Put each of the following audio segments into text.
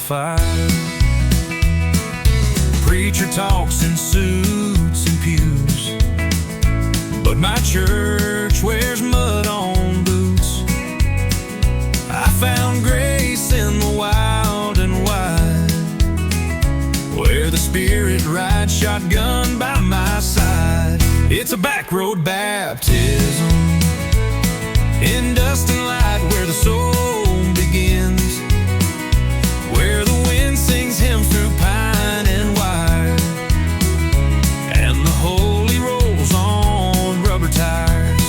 fire. Preacher talks in suits and pews, but my church wears mud on boots. I found grace in the wild and wide, where the Spirit rides shotgun by my side. It's a back road baptism in dust and light, where the soul begins, where the wind sings hymns through pine and wire, and the holy rolls on rubber tires.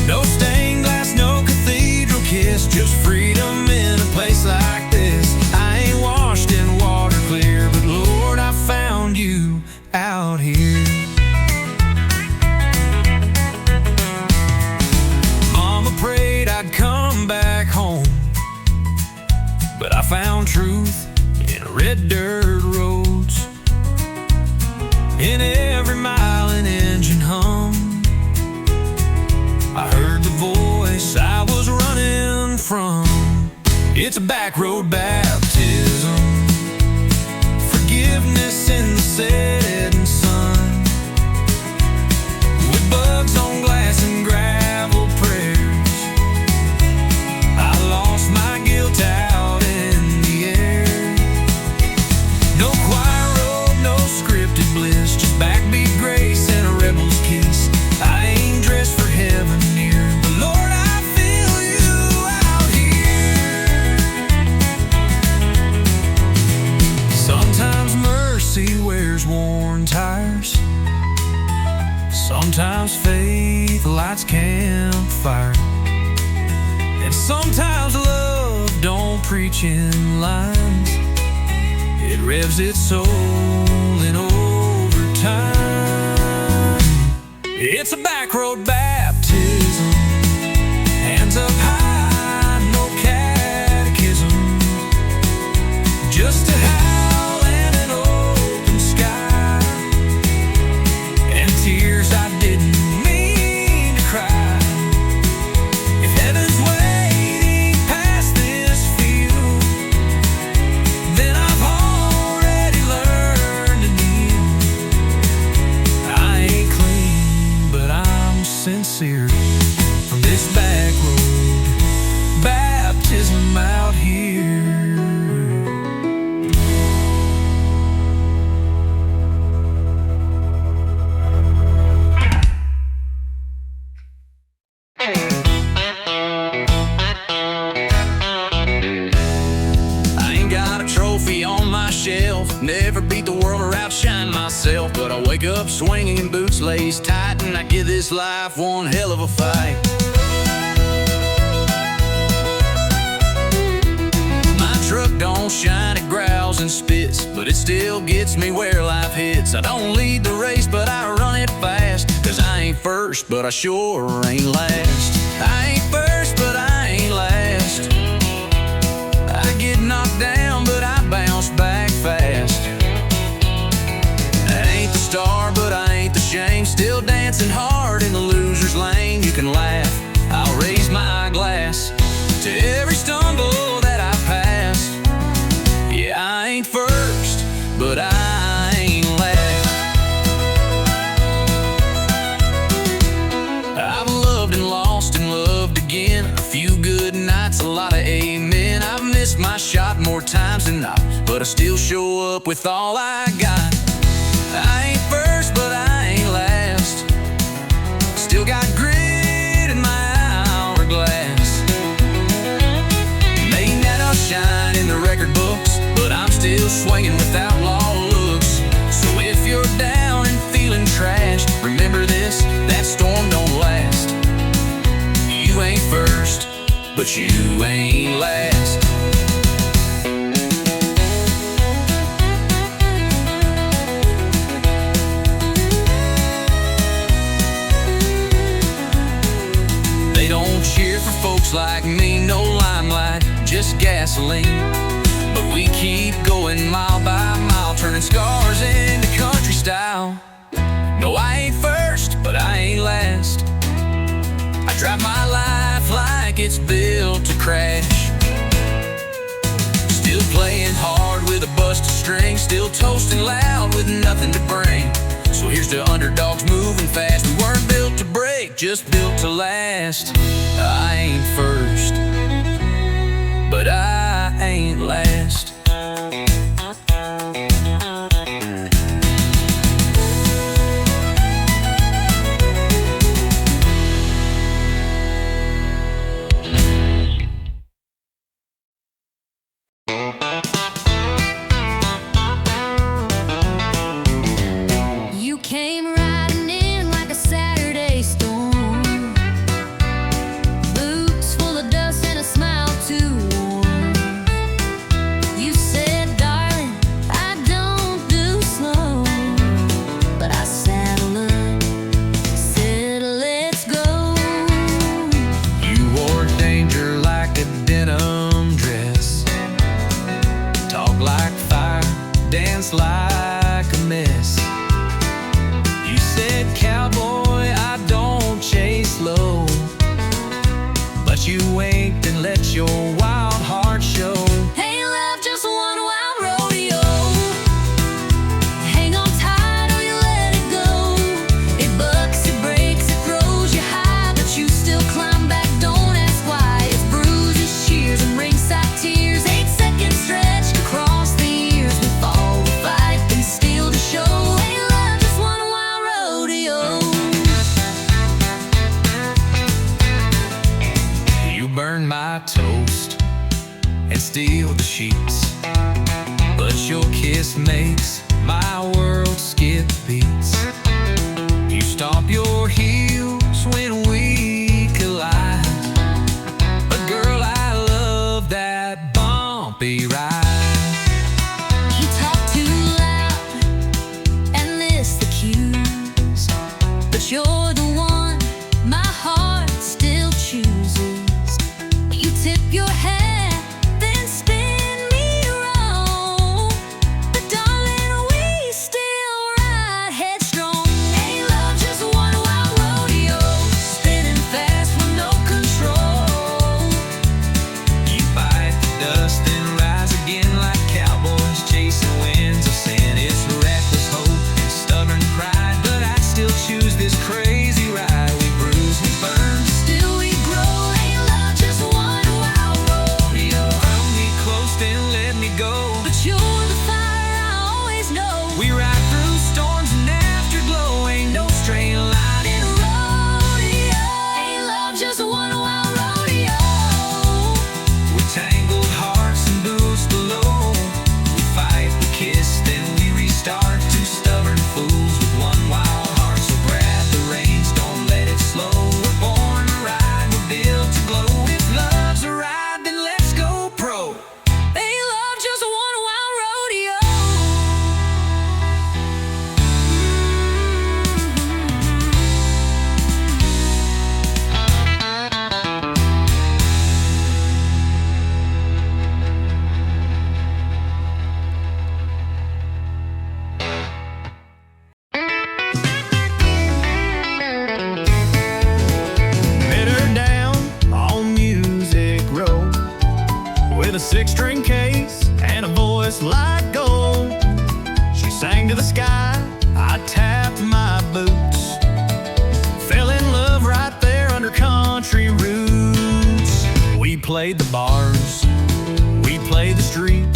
No stained glass, no cathedral kiss, just freedom in a place like this. I ain't washed in water clear, but Lord, I found you out here. Mama prayed I'd come back home, but I found truth in red dirt roads, in every mile an engine hum. I heard the voice I was running from. It's a back road baptism, forgiveness in the setting sun, with bugs on glass and gravel prayers. I lost my guilt out in the air. No choir robe, no scripted bliss, just backbeat grace and a rebel's kiss. I ain't dressed for heaven near, but Lord, I feel you out here. Sometimes mercy wears worn tires, sometimes faith lights campfire, and sometimes love don't preach in lines. It revs its soul in overtime. It's a back road baptism, hands up high, no catechism, just a howl and an open sky, and tears I didn't mean to cry. If heaven's waiting past this field, then I've already learned to kneel. I ain't clean, but I'm sincere from this back road baptism out here. I ain't got a trophy on my shelf, never beat the world or outshine myself, but I wake up swinging, boots laced tight, and I give this life one hell of a fight. My truck don't shine, it growls and spits, but it still gets me where life hits. I don't lead the race, but I run it fast, 'cause I ain't first, but I sure ain't last. I ain't first, but I ain't last. I get knocked down, but I bounce back fast. I ain't the star, but I ain't the shame, still dancing hard in the loser's lane. You can laugh, I'll raise my glass to every stumble that I pass. Yeah, I ain't first, but I ain't last. I've loved and lost and loved again, a few good nights, a lot of amen. I've missed my shot more times than not, but I still show up with all I got. I ain't first, but I ain't last. Still got grit in my hourglass. May not shine in the record books, but I'm still swinging with outlaw looks. So if you're down and feeling trashed, remember this, that storm don't last. You ain't first, but you ain't last. They don't cheer for folks like me, no limelight, just gasoline. But we keep going mile by mile, turning scars into country style. No, I ain't first, but I ain't last. I drive my life like it's built to crash. Still playing hard with a busted string, still toasting loud with nothing to bring. So here's to underdogs moving fast. We weren't built to break, just built to last. I ain't first, but I ain't last. You came riding in like a Saturday storm, boots full of dust and a smile too warm. You said, darling, I don't do slow, but I saddled up, said, let's go. You wore danger like a denim dress, talk like fire, dance like a mess. You said, cowboy, I don't chase low, but you winked and let your wild heart show. Hey love, just one wild rodeo. Hang on tight or you let it go. It bucks, it breaks, it throws you high, but you still climb back, don't ask why. It's bruises, shears, and ringside tears. 8-second stretch across the years. We fall, we fight, and still to show. Hey love, just one wild rodeo. You burn my toast and steal the sheets, but your kiss makes my world skip beats. You stomp your heels when we collide, but girl, I love that bumpy ride. You talk too loud and miss the cues, but you're the one my heart still chooses. You tip your head, then spin me around, but darling, we still ride headstrong. Hey love, just one wild rodeo, spinning fast with no control. You bite the dust and rise again like cowboys chasing winds of sin. It's reckless hope and stubborn pride, but I still choose this crazy ride. We bruise, we burn, Still we grow. Hey love, just one wild rodeo. hold me close then let me go. But you're the fire I always know. We ride through storms and afterglow, ain't no straight line in a Rodeo. Hey love, just one wild rodeo. with tangled hearts and boots below. We fight, we kiss, then we restart. Two stubborn fools with one wild heart. So grab the reins, don't let it slow. We're born to ride, we're built to glow. If love's a ride, then let's go pro. Hey love, just one wild rodeo. Met her down on Music Row with a 6-string case and a voice like gold. She sang to the sky, I tapped my boots, fell in love right there under country roots. We played the bars, we played the street,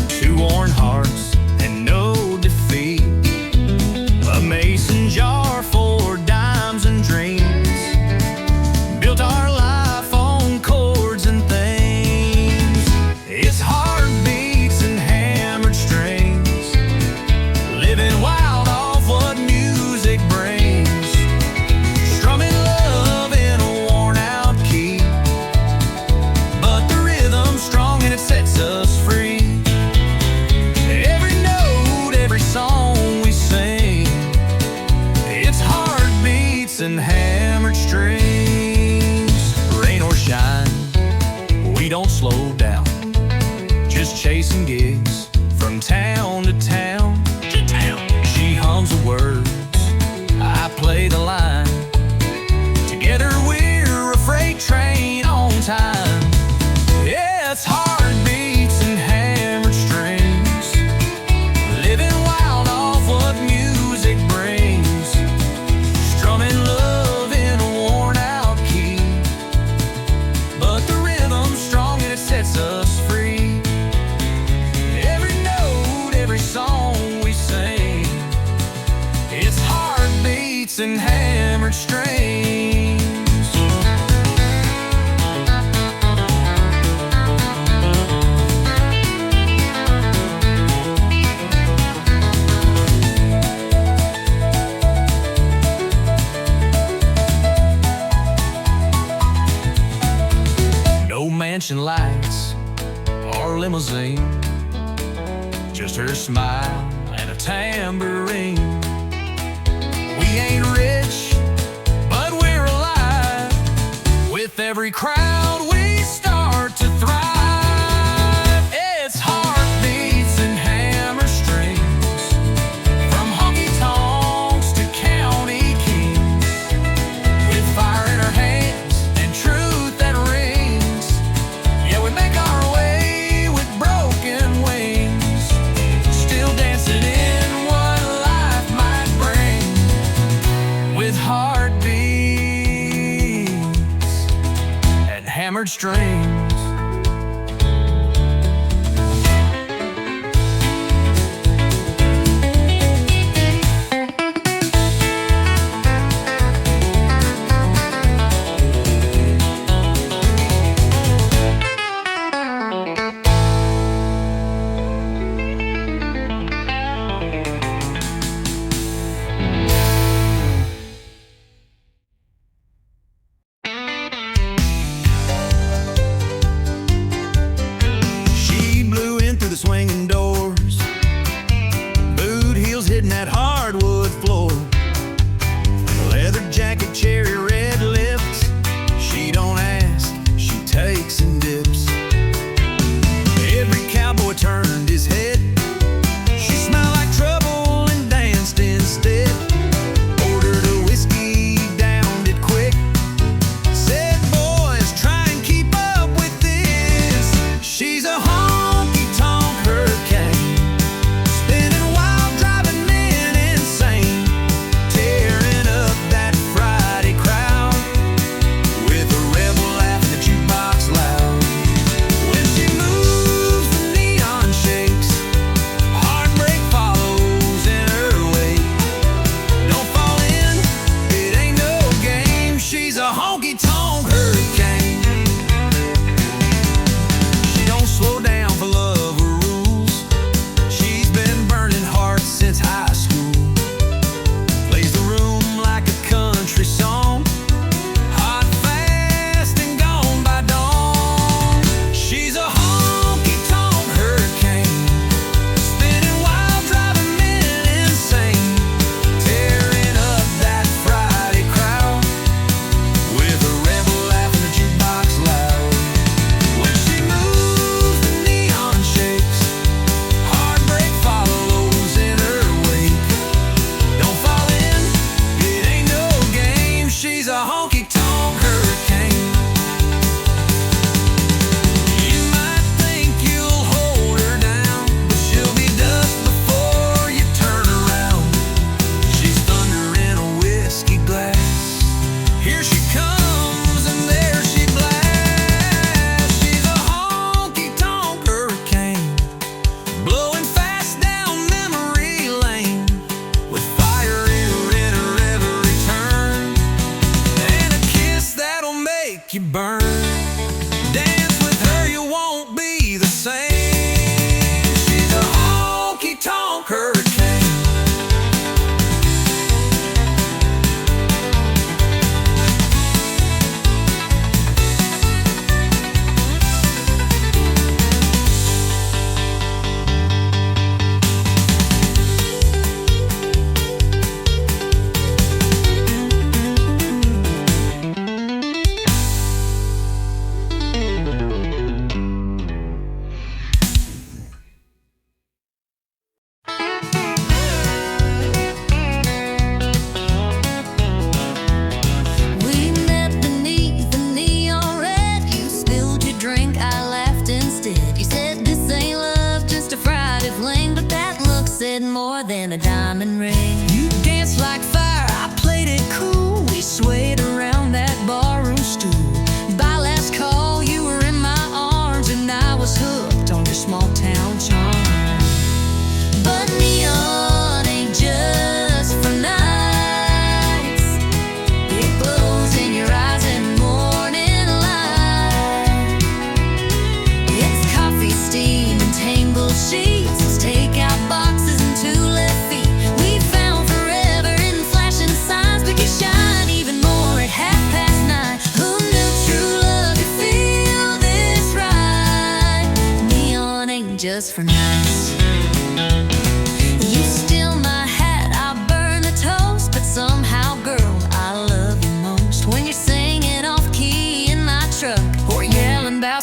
two worn hearts and no defeat. A mason jar for dimes and dreams, built our life on chords and themes. It's heartbeats and hammered strings, living wild off what music brings. Strumming love in a worn out key, but the rhythm's strong and it sets us free. Every note, every song we sing, it's heartbeats and hammered strings. Rain or shine, we don't slow down, just chasing gigs from town to town. She hums the words, I play the line. Together we're a freight train on time. Yeah, it's heartbeats and hammered strings. No mansion lights or limousine, just her smile and a tambourine. We ain't rich, but we're alive. With every crowd we start to thrive. It's heartbeats and hammer strings, from honky-tonks to county kings. With fire in our hands and truth that rings, yeah, we make our way with broken wings, still dancing in what life might bring. With heartbeats and hammered strings.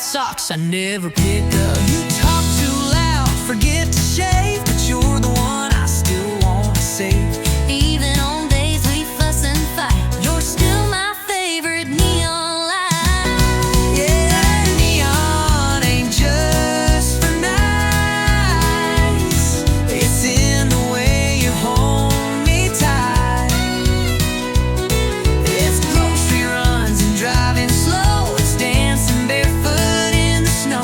socks I never picked up. You talk too loud, forget to shave, but you're the one I still want to save. Even on days we fuss and fight, you're still my favorite neon light. Yeah, neon ain't just for nights. It's in the way you hold me tight. It's grocery runs and driving slow. It's dancing barefoot in the snow.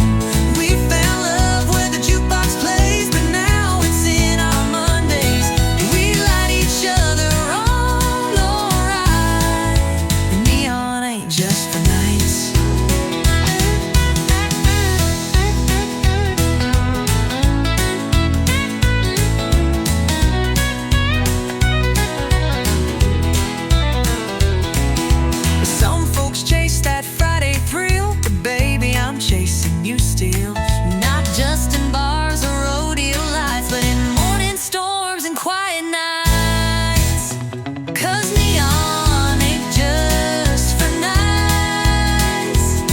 We found love where the jukebox plays, but now it's in our Mondays. We light each other on alright. Neon ain't just for nights. Some folks chase that Friday thrill, but baby, I'm chasing you still. Not just in bars or rodeo lights, but in morning storms and quiet nights. 'Cause neon ain't just for nights.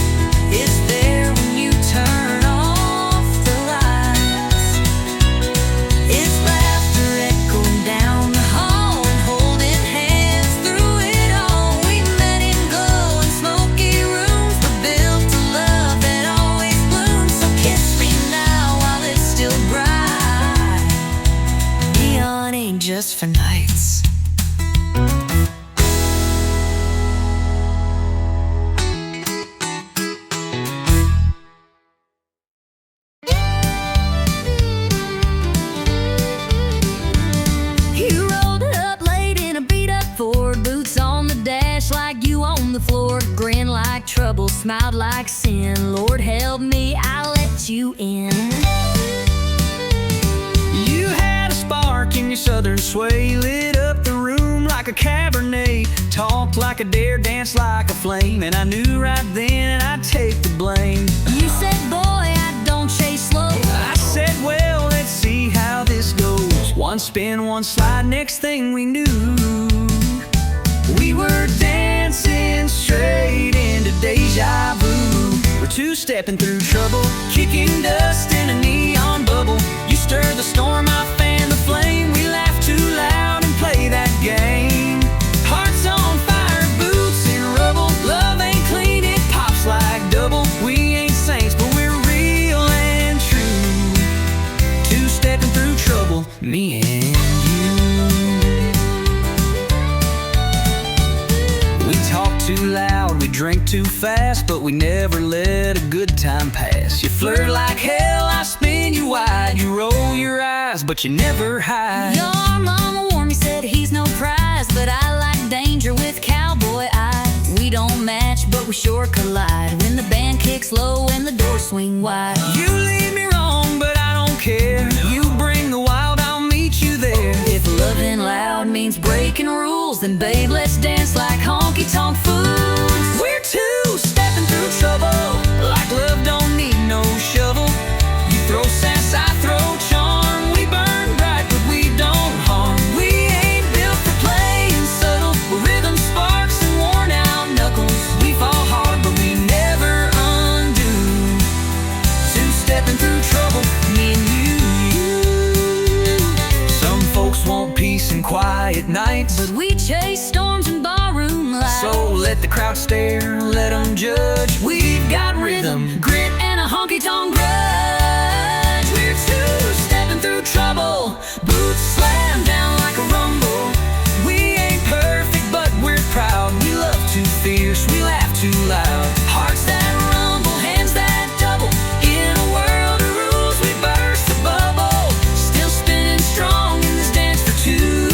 It's there when you turn off the lights. It's laughter echoing down the hall and holding hands through it all. We met in glow and smoky rooms, but built a love that always blooms. So kiss me now while it's still bright. Neon ain't just for nights. You rolled up late in a beat-up Ford, boots on the dash like you on the floor, grin like trouble, smiled like sin. Lord help me, I let you in. You had a spark in your southern sway, lit up the room like a Cabernet, talked like a dare, danced like a flame, and I knew right then I'd take the blame. You said, boy, I don't chase slow. I said, well, let's see how this goes. One spin, one slide, next thing we knew, we were dancing straight into deja vu. We're two-stepping through trouble, kicking dust in a neon bubble. You stir the storm, I fan the flame. We laugh too loud and play that game. Hearts on fire, boots in rubble. Love ain't clean, it pops like double. We ain't saints, but we're real and true. Two-stepping through trouble, me and you. We talk too loud, we drink too fast, but we never let a good time pass. You flirt like hell, I spin you wide. You roll your eyes, but you never hide. Your mama warned me, said he's no prize, but I like danger with cowboy eyes. We don't match, but we sure collide when the band kicks low and the doors swing wide. You lead me wrong, but I don't care. You bring the wild, I'll meet you there. If loving loud means breaking rules, then babe, let's dance like honky-tonk fools. We're two-stepping through trouble, like love don't need no shovel. You throw sass, I throw charm. We burn bright, but we don't harm. We ain't built for playing subtle. We're rhythm sparks and worn out knuckles. We fall hard, but we never undo. Two-stepping through trouble, me and you. Some folks want peace and quiet nights, But we chase storms and barroom lights. so let the crowd stare, let them judge. We've got rhythm, grit, and a honky-tonk grudge. we're two-stepping through trouble. Boots slam down like a rumble. We ain't perfect, but we're proud. We love too fierce, we laugh too loud. Hearts that rumble, hands that double. In a world of rules, we burst the bubble. Still spinning strong in this dance for two.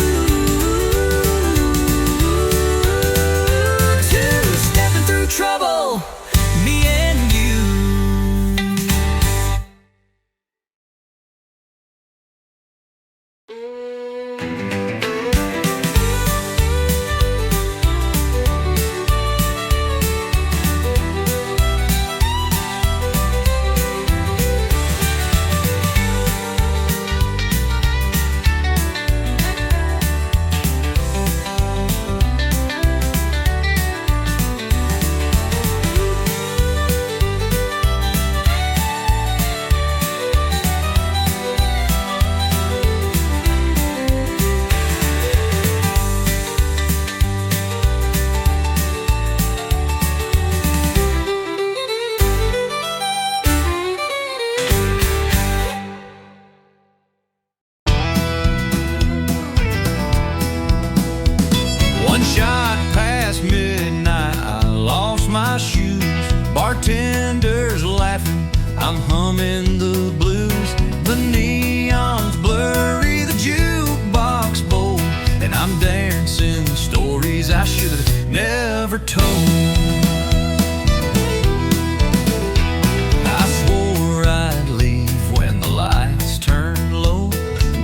never told. I swore I'd leave when the lights turned low,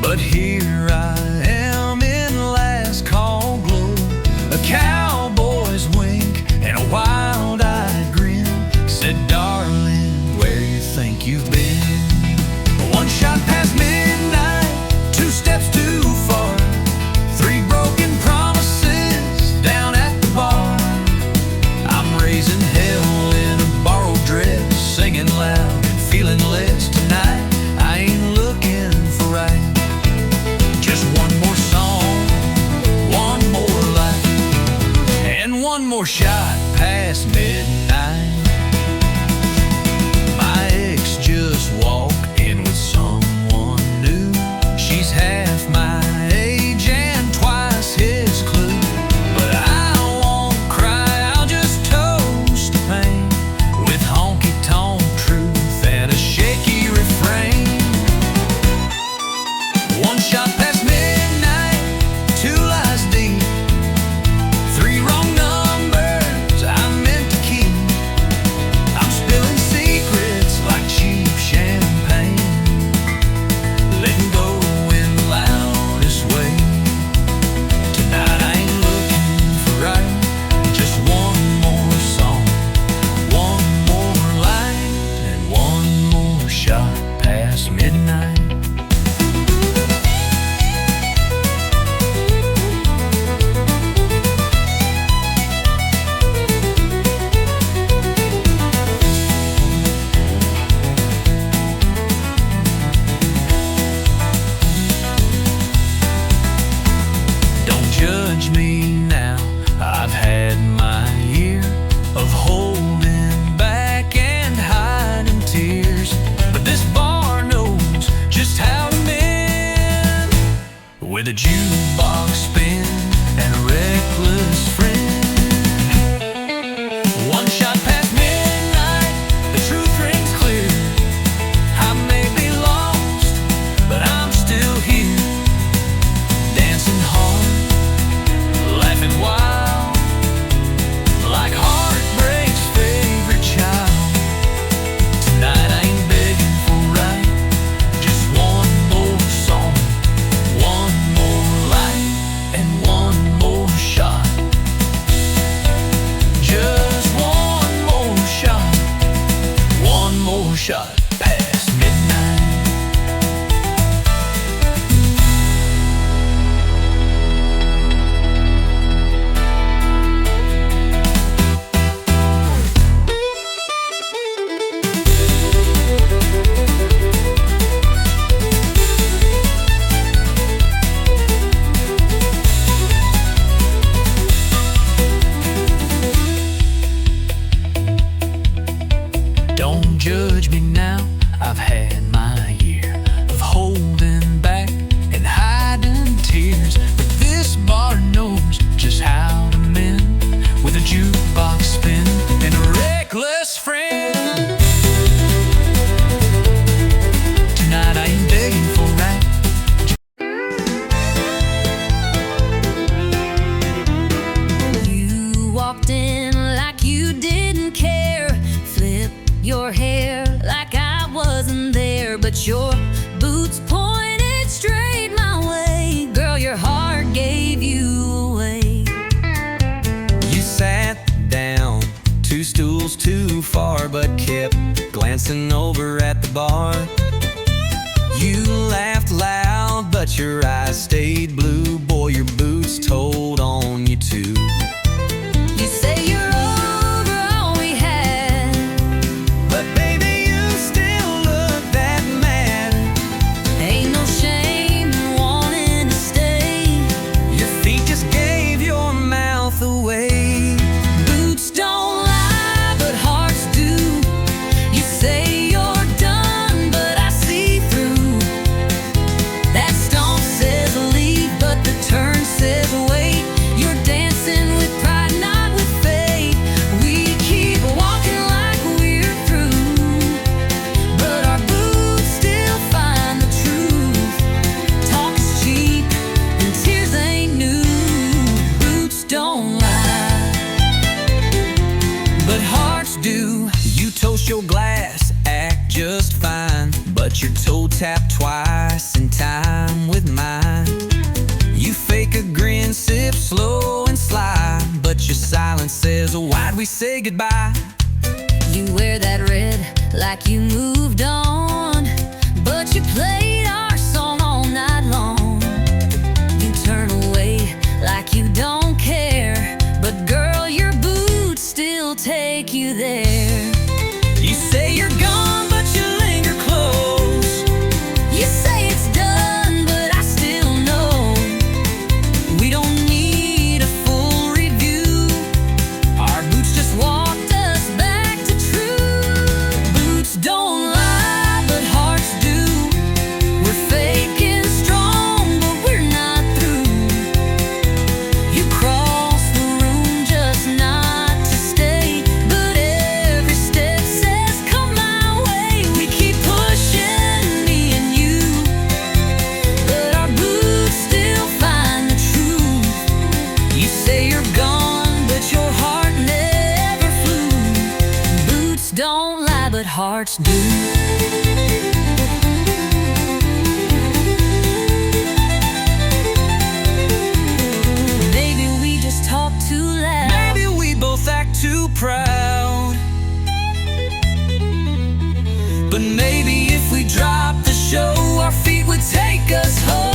but here I am in last call glow. A cowboy's wink and a wild-eyed grin said, "Darling, where you think you've been?" One shot past midnight, two steps too far, three broken promises down at the bar. I'm raising hell in a borrowed dress, singing loud and feeling less tonight. I ain't looking for right, just one more song, one more light, and one more shot past midnight. My ex just walked in with someone new. She's half my age and twice his clue. But I won't cry, I'll just toast the pain with honky-tonk truth and a shaky refrain. One shot past midnight, two lies deep, three wrong numbers I meant to keep. I'm spilling secrets like cheap champagne, letting go in the loudest way. Tonight I ain't looking for right, just one more song, one more light, and one more shot past midnight. Don't judge me now, I've had my year of holding back and hiding tears. But this bar knows just how to mend, with a jukebox spin and a reckless friend. One shot past midnight, the truth rings clear. I may be lost, but I'm still here, dancing hard, laughing wild, like heartbreak's favorite child. Tonight I ain't begging for right, just one more song, one more light, and one more shot. Just one more shot, one more shot past midnight. Don't judge me now, I've had my year of holding back and hiding tears. But this bar knows just how to mend, with a jukebox spin and a reckless friend. Tonight I ain't begging for right. You walked in like you didn't care, flip your hair like I wasn't there, but your boots pointed straight my way. Girl, your heart gave you away. You sat down, two stools too far, but kept glancing over at the bar. You laughed loud, but your eyes stayed blue. Boy, your boots told on you too. You say you're over all we had, But baby, you still look that mad. ain't no shame in wanting to stay. Your feet just gave your mouth away. Boots don't lie, but hearts do. You say you're done, but I see through. That stomp says leave, but the turn says wait. But your toe tapped twice in time with mine. You fake a grin, sip slow and slide, but your silence says, oh, why'd we say goodbye? You wear that red like you moved on, but you played our song all night long. You turn away like you don't care, but girl, your boots still take you there. You say you're gone, but you linger close. You say it's done, but I still know we don't need a full review. Our boots just walked us back to true. Boots don't lie, but hearts do. We're fake and strong, but we're not through. You cross the room just not to stay, but every step says come my way. We keep pushing, me and you, but our boots still find the truth. You say you're gone, but your heart never flew. Boots don't lie, but hearts do. Maybe we just talk too loud. Maybe we both act too proud. But maybe if we dropped the show, our feet would take us home.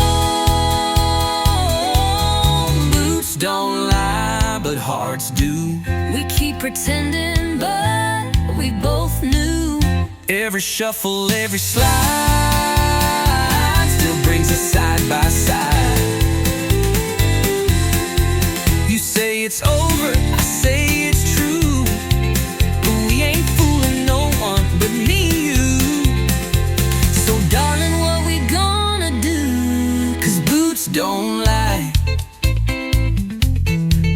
Boots don't lie, but hearts do. We keep pretending, but we both knew. Every shuffle, every slide still brings us side by side. You say it's over, I say it's true, but we ain't fooling no one but me and you. So darling, what we gonna do? 'Cause boots don't lie,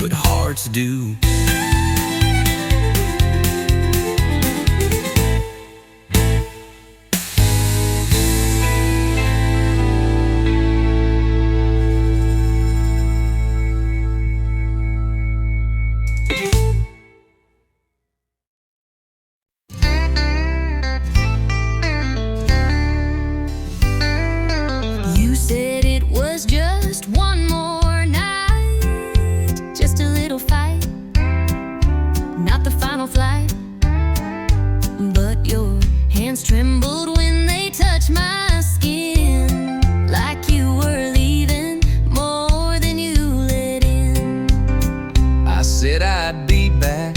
but hearts do. You said it was just one more night, just a little fight, not the final flight. But your hands trembled when they touched my skin, like you were leaving more than you let in. I said I'd be back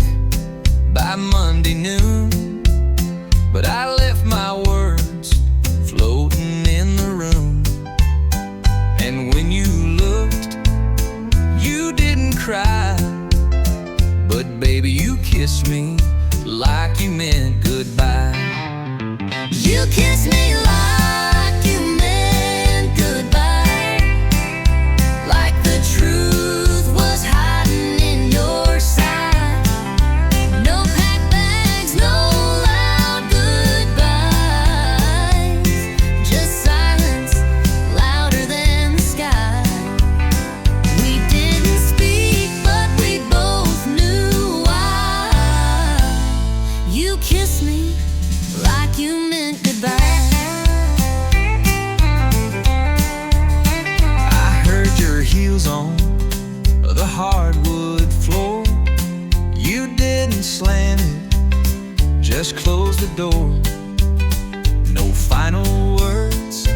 by Monday noon, but I left my words floating in the room. And when you looked, you didn't cry, but baby, you kissed me like you meant goodbye. You kissed me like you meant goodbye, like the truth was hiding in your side. No packed bags, no loud goodbyes, just silence louder than the sky. We didn't speak, but we both knew why. You kissed me like you meant goodbye. I heard your heels on the hardwood floor. You didn't slam it, just close the door. No final words,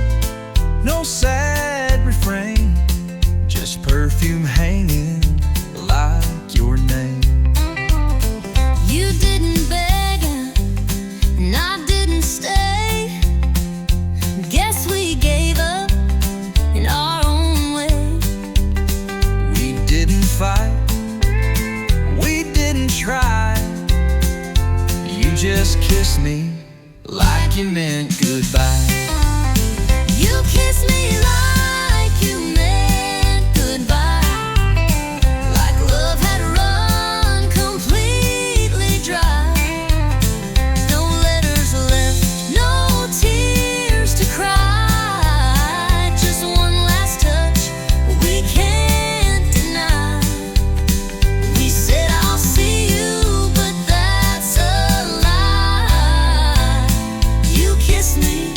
no sad refrain, just perfume hanging like your name. You didn't beg and I didn't stay. Guess we gave up in our own way. We didn't fight, we didn't try. You just kissed me like you meant goodbye. You kissed me like you meant goodbye, like love had run completely dry. No letters left, no tears to cry, just one last touch we can't deny. We said I'll see you, but that's a lie. You kissed me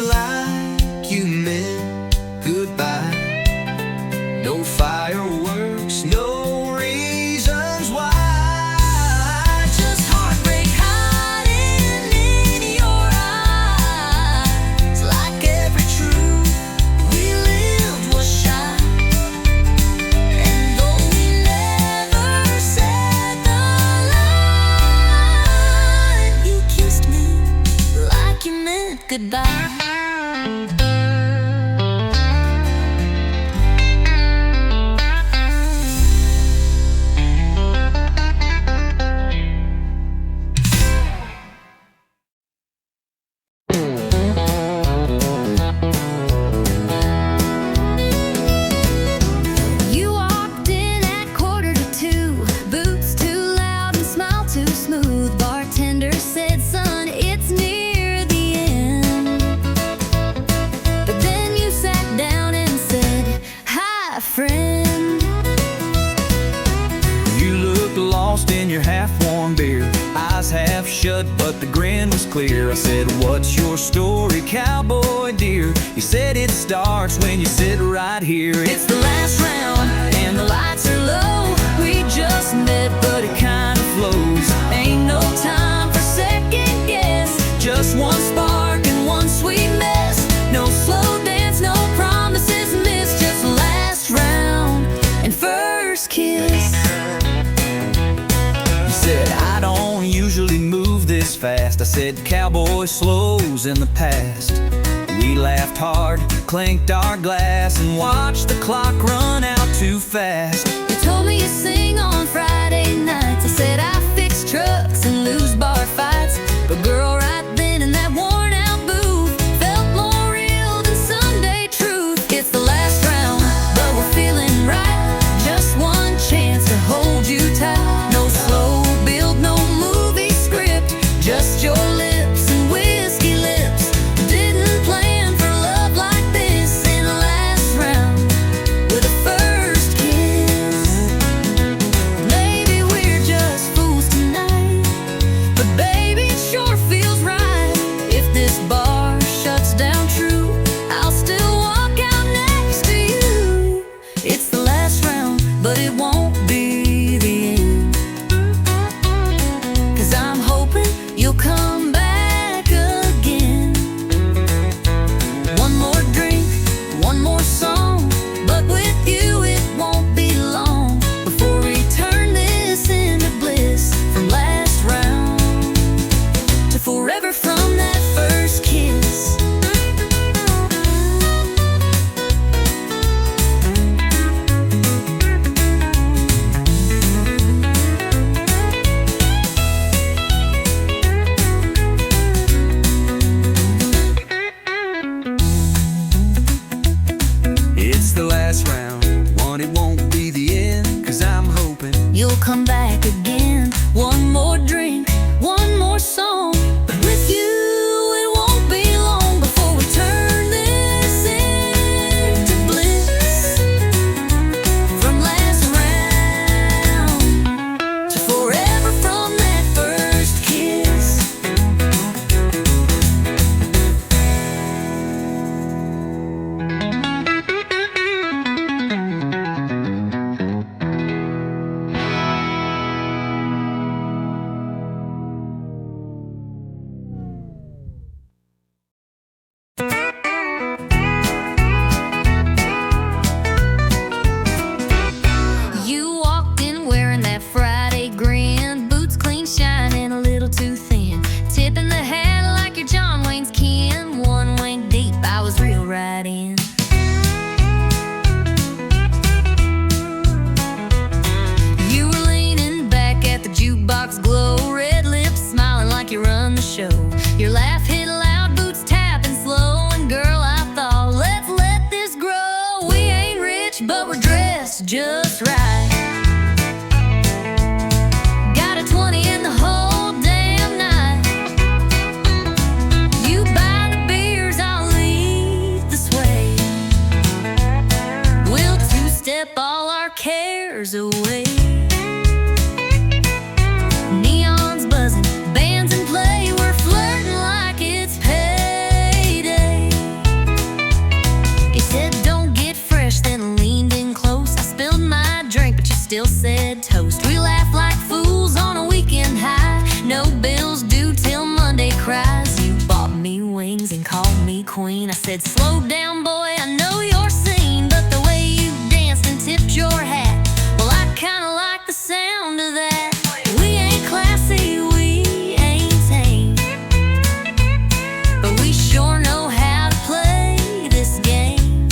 like you meant goodbye. No fireworks, no reasons why. Just heartbreak hiding in your eyes. Like every truth we lived was shy. And though we never said the line, you kissed me like you meant goodbye. You walked in at 1:45, boots too loud and smile too smooth. Bartender said, "Son, it's near the end." But then you sat down and said, "Hi, friend." You looked lost in your half-warm beer, eyes half shut but the grin was clear. I said, "What's your story, cowboy dear?" You said, "It starts when you sit right here. It's the last round and the lights are low. We just met but it kinda flows. Ain't no time for second guess. Just one spark and one sweet mess. No slow dance, no promises missed. Just last round and first kiss. You said, "I don't usually move this fast." I said, "Cowboy slows in the past." We laughed hard, clinked our glass, and watched the clock run out too fast. You told me you sing on Friday nights. I said I fix trucks and lose bar fights. But girl, right then in that worn out booth felt more real than Sunday truth. It's the last round, but we're feeling right. Just one chance to hold you tight. No slow build, no movie script. Just your lips and whiskey lips. Didn't plan for love like this. In the last round with a first kiss. Maybe we're just fools tonight, but baby, it sure feels right. If this bar shuts down true, I'll still walk out next to you. It's the last round, but it won't be the end. 'Cause I'm hoping you'll come back again. One more drink, one more song, but with you it won't be long before we turn this into bliss. From last round to forever from that first kiss. It's the last round, one it won't be the end. 'Cause I'm hoping You'll come back again. One more drink, one more song, but with you it won't be long before we turn this into bliss. From last round to forever from that first kiss. You walked in wearing that Friday grin, boots clean shining, a little too thin, tipping the hat like you're John Wayne's kin. One wing deep, I was real right in. You were leaning back at the jukebox glow, red lips smiling like you run the show. Your laugh hit loud, boots tapping slow, and girl, I thought, let's let this grow. We ain't rich, but we're dressed just right. Got a 20 in the whole damn night. You buy the beers, I'll lead the sway. We'll two-step all our cares away. Neons buzzing, bands in play, we're flirting like it's payday. still said toast. We laughed like fools on a weekend high. No bills due till Monday cries. You bought me wings and called me queen. I said, slow down, boy, I know you're seen. But the way you danced and tipped your hat, well, I kinda like the sound of that. We ain't classy, we ain't tame, but we sure know how to play this game.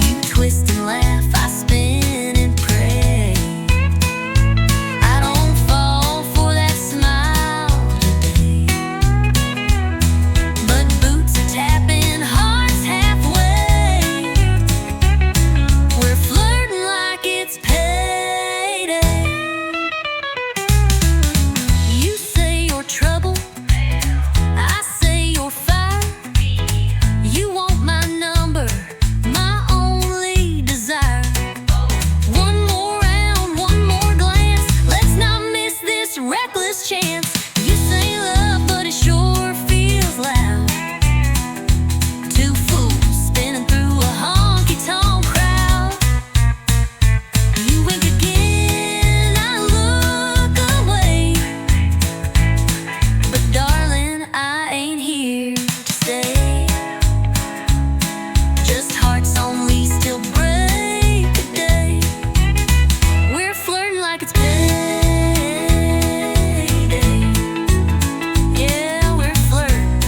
You twist and laugh, I spin and pray. I don't fall for that smile today, but boots are tapping, hearts halfway. We're flirting like it's payday. You say you're trouble, I say you're fire. You want my number, my only desire. One more round, one more glance, let's not miss this reckless chance. You say love, but it sure feels loud. Two fools spinning through a honky-tonk crowd. You wink again, I look away, but darling, I ain't here to stay. Just hearts only still break a day. We're flirting like it's payday. Yeah, we're flirting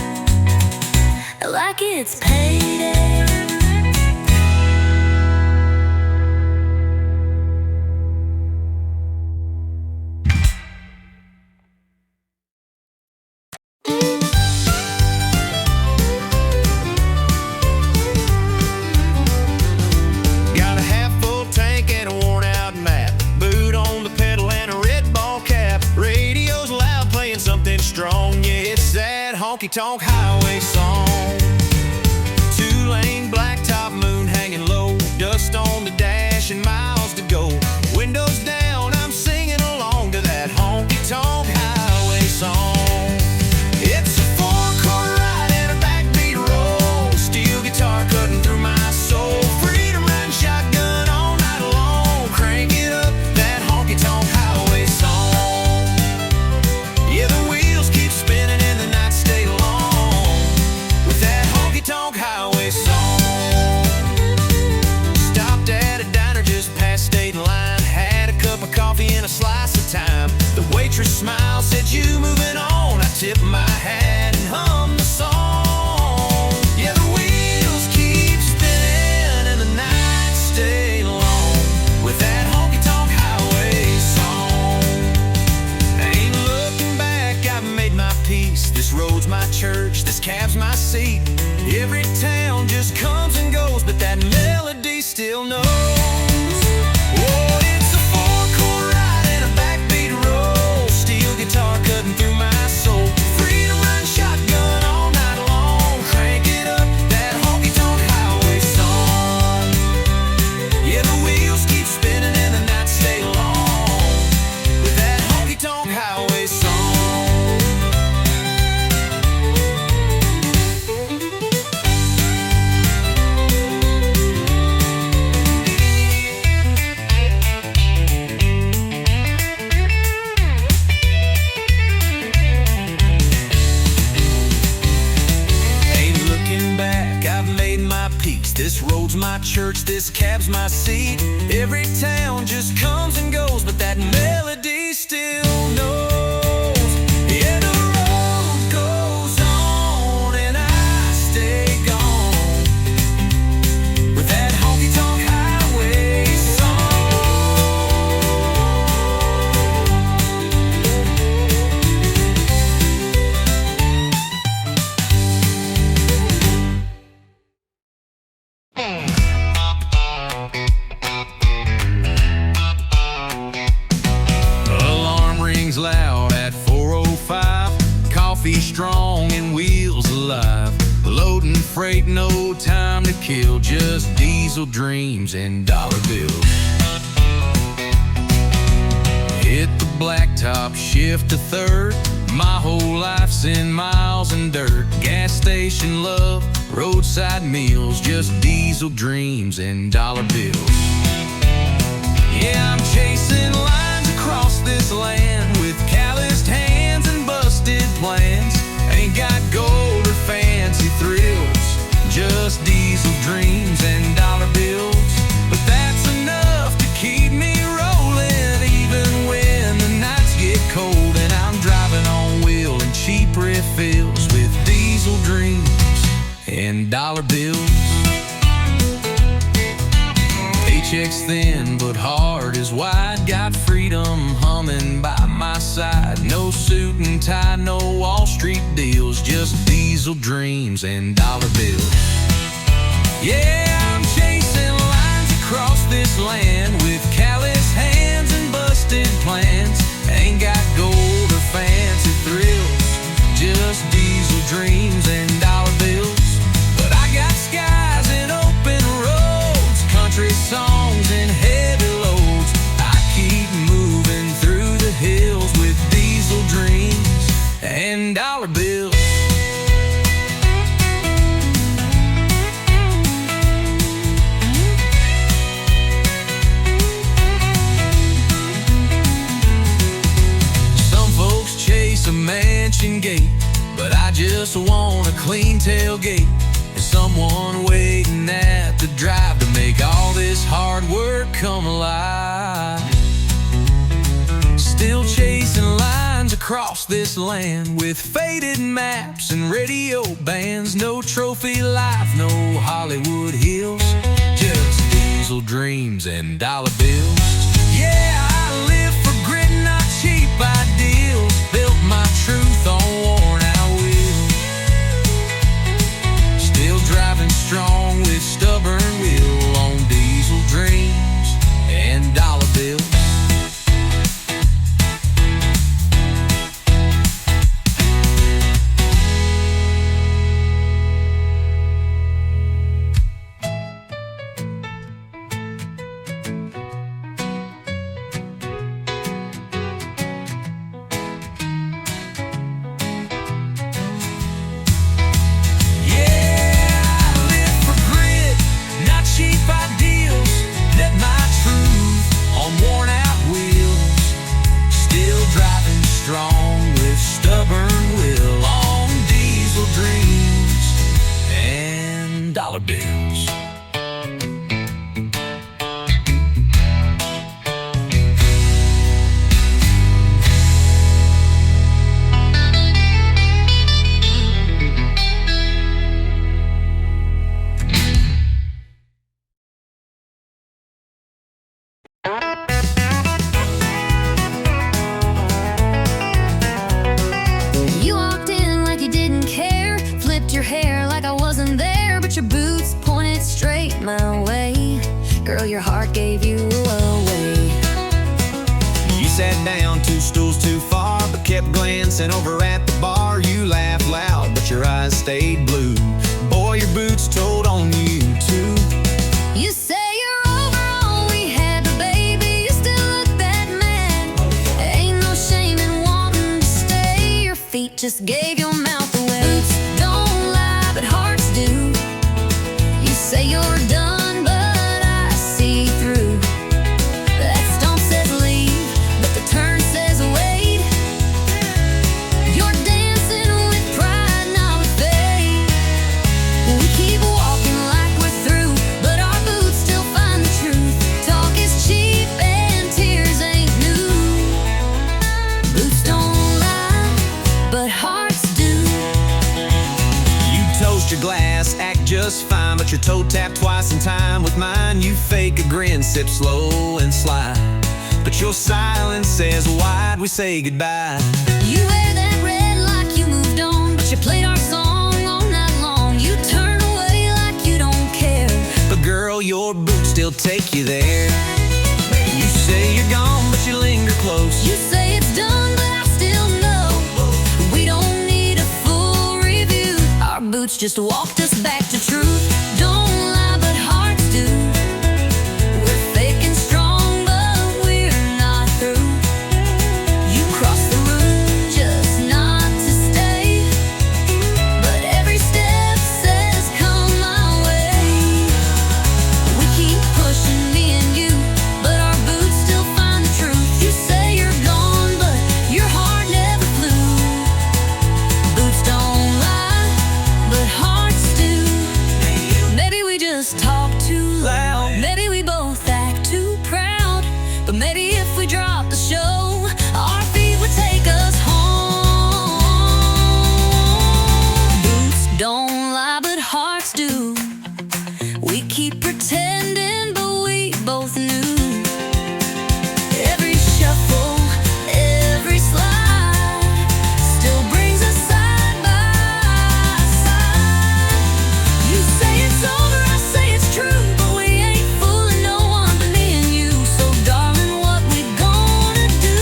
like it's payday. Got a half-full tank and a worn-out map, boot on the pedal and a red ball cap. Radio's loud, playing something strong. Yeah, it's that honky-tonk highway song. Two-lane blacktop, moon hanging low, dust on the dash and miles to go. Windows down, I'm singing along to that honky-tonk highway song. It's a four-chord ride and a backbeat roll, steel guitar cutting through my soul. Freedom riding shotgun all night long, crank it up, that honky-tonk highway song. Yeah, the wheels keep spinning and the nights stay long with that honky-tonk highway song. Stopped at a diner just past state line, had a cup of coffee and a slice of thyme. The waitress smiled, said, you moving on? I tipped my hat and hummed the song. Yeah, the wheels keep spinning and the nights stay long with that honky-tonk highway song. Ain't looking back, I've made my peace. This road's my church, this cab's my seat. Every town just comes and goes, but that melody still knows. Oh, it's a four-chord ride and a backbeat roll, steel guitar cutting through my soul. Freedom riding shotgun all night long, crank it up, that honky-tonk highway song. Yeah, the wheels keep spinning and the nights stay long with that honky-tonk highway song. Ain't looking back, I've made my peace. This road's my church, this cab's my seat. Every town just comes and goes, but that melody still knows. Yeah, the road goes on and I stay gone with that honky-tonk highway Alarm rings loud at 4:05. Coffee strong and wheels alive. Loading freight, no time to kill. Just diesel dreams and dollar bills. Hit the blacktop, shift to third. My whole life's in miles and dirt. Gas station love, roadside meals. Just diesel dreams and dollar bills. Yeah, I'm chasing lines across this land with calloused hands and busted plans. Ain't got gold or fancy thrills, just diesel dreams and dollar bills. But that's enough to keep me rolling, even when the nights get cold and I'm driving on wheel and cheap refills with diesel dreams and dollar bills. Paycheck's thin but heart is wide, got freedom humming by my side. No suit and tie, no Wall Street deals, just diesel dreams and dollar bills. Yeah, I'm chasing lines across this land with callous hands and busted plans. Ain't got gold or fancy thrills, just diesel dreams and dollar bills. But I got skies and open roads, country songs and heavy loads. I keep moving through the hills with diesel dreams and dollar bills. Some folks chase a mansion gate, but I just want a clean tailgate and someone waiting at the drive to make all this hard work come alive. Still chasing lines across this land with faded maps and radio bands. No trophy life, no Hollywood hills, just diesel dreams and dollar bills. Yeah, I live for grit, not cheap ideals. Built my truth on worn out wheels. Still driving strong with stubborn will on diesel dreams and dollar bills. Strong with stubborn will on diesel dreams and dollar bills. You walked in like you didn't care, flipped your hair like I wasn't there, but your boots pointed straight my way. Girl, your heart gave you away. You sat down 2 stools too far, but kept glancing over at the bar. You laughed loud, but your eyes stayed blue. Boy, your boots told on you too. You say you're over all we had, but baby, you still look that mad. Ain't no shame in wanting to stay. Your feet just gave your mouth away. Boots don't lie, but hearts do. You say you're done, but I see through. That stomp says leave, but the turn says wait. You're dancing with pride, not with faith. We keep walking like we're through, but our boots still find the truth. Talk is cheap and tears ain't new. Boots don't lie, but hearts do. You toast your glass, act just fine, but your toe tapped twice in time with mine. You fake a grin, sip slow and sly, but your silence says, why'd we say goodbye? You wear that red like you moved on, but you played our song all night long. You turn away like you don't care, But girl, your boots still take you there. You say you're gone, but you linger close. you say it's done, but I still know. We don't need a full review. Our boots just walked us back to truth. Don't lie, but hearts do. We're fake and strong, but we're not through. You crossed the room just not to stay, but every step says come my way. We keep pushing, me and you, but our boots hearts do. We keep pretending, but we both knew. Every shuffle, every slide still brings us side by side. You say it's over, I say it's true, but we ain't fooling no one but me and you. So darling, what we gonna do?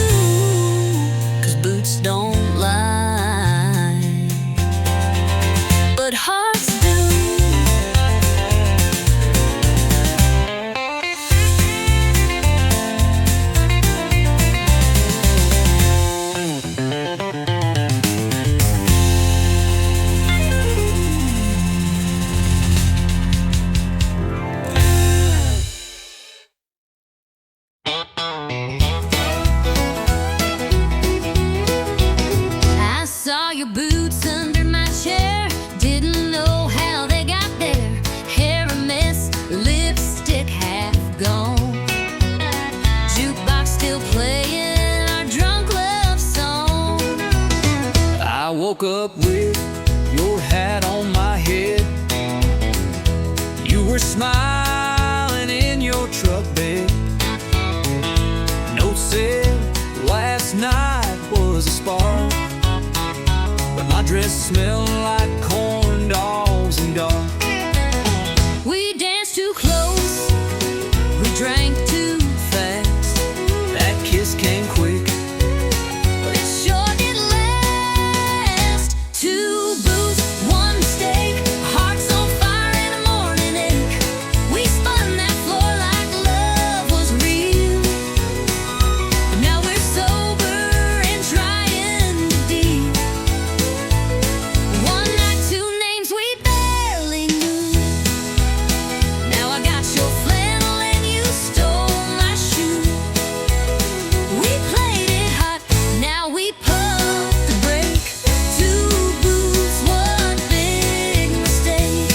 'Cause boots don't lie, but hearts do. I saw your boots under my chair, didn't know how they got there. Hair a mess, lipstick half gone. Jukebox still playing our drunk love song. I woke up with your hat on my head. You were smiling in your truck bed. Note said last night was a spark, but my dress smelled like corn dogs and dark. We danced too close, we drank too fast. That kiss came quick. But it sure did last. Two boots, one mistake, hearts on fire and a morning ache. We spun that floor like love was real. Now we're sober and trying to deal. One night, two names we barely knew. Now I got your flannel and you stole my shoe. We played it hot, now we pump the brake. Two boots, one big mistake.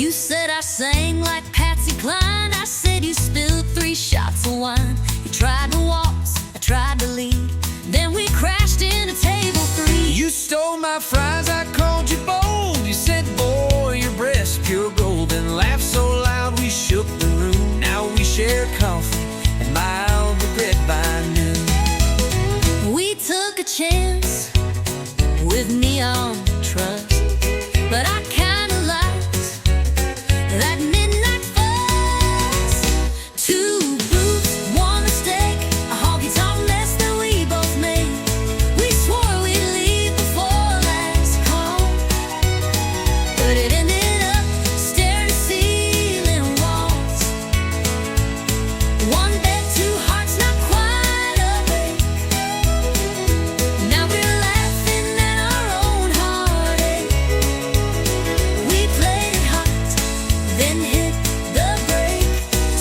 You said I sang like Patsy Cline, I said you spilled 3 shots of wine. You tried to waltz, I tried to lead, then we crashed into table 3. You stole my fries, I called you bold. You said, boy, your breast's pure gold. And laughed so loud we shook the room. Now we share coffee and mild regret by noon. We took a chance with neon trust, but I kinda liked that midnight fuss. Two boots, one mistake, a honky-tonk mess that we both made. We swore we'd leave before last call, but it ended up stair-to-ceiling walls. One bed, two hearts, not quite a break. Now we're laughing at our own heartache. We played it hot, then hit the brake.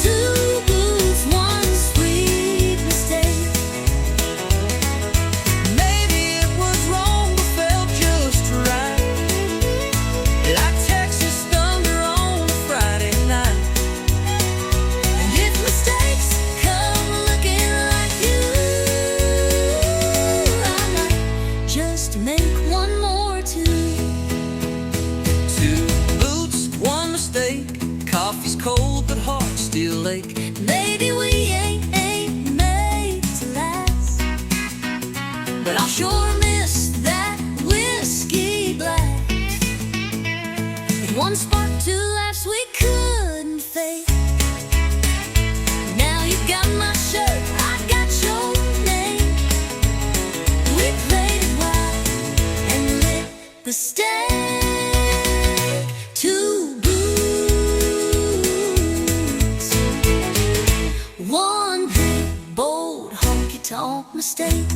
Two boots, one sweet mistake. Maybe it was wrong, but felt just right. Like Texas thunder on a Friday night. And if mistakes come looking like you, I might just make one more too. Two boots, one mistake. Coffee's cold, but hearts still ache. Maybe we ain't made to last, but I'll sure miss that whiskey blast. One spark, two laughs we couldn't fake. Now you got my shirt, I got your name. We played it wild and lit the stake. Two boots, one big bold honky-tonk mistake.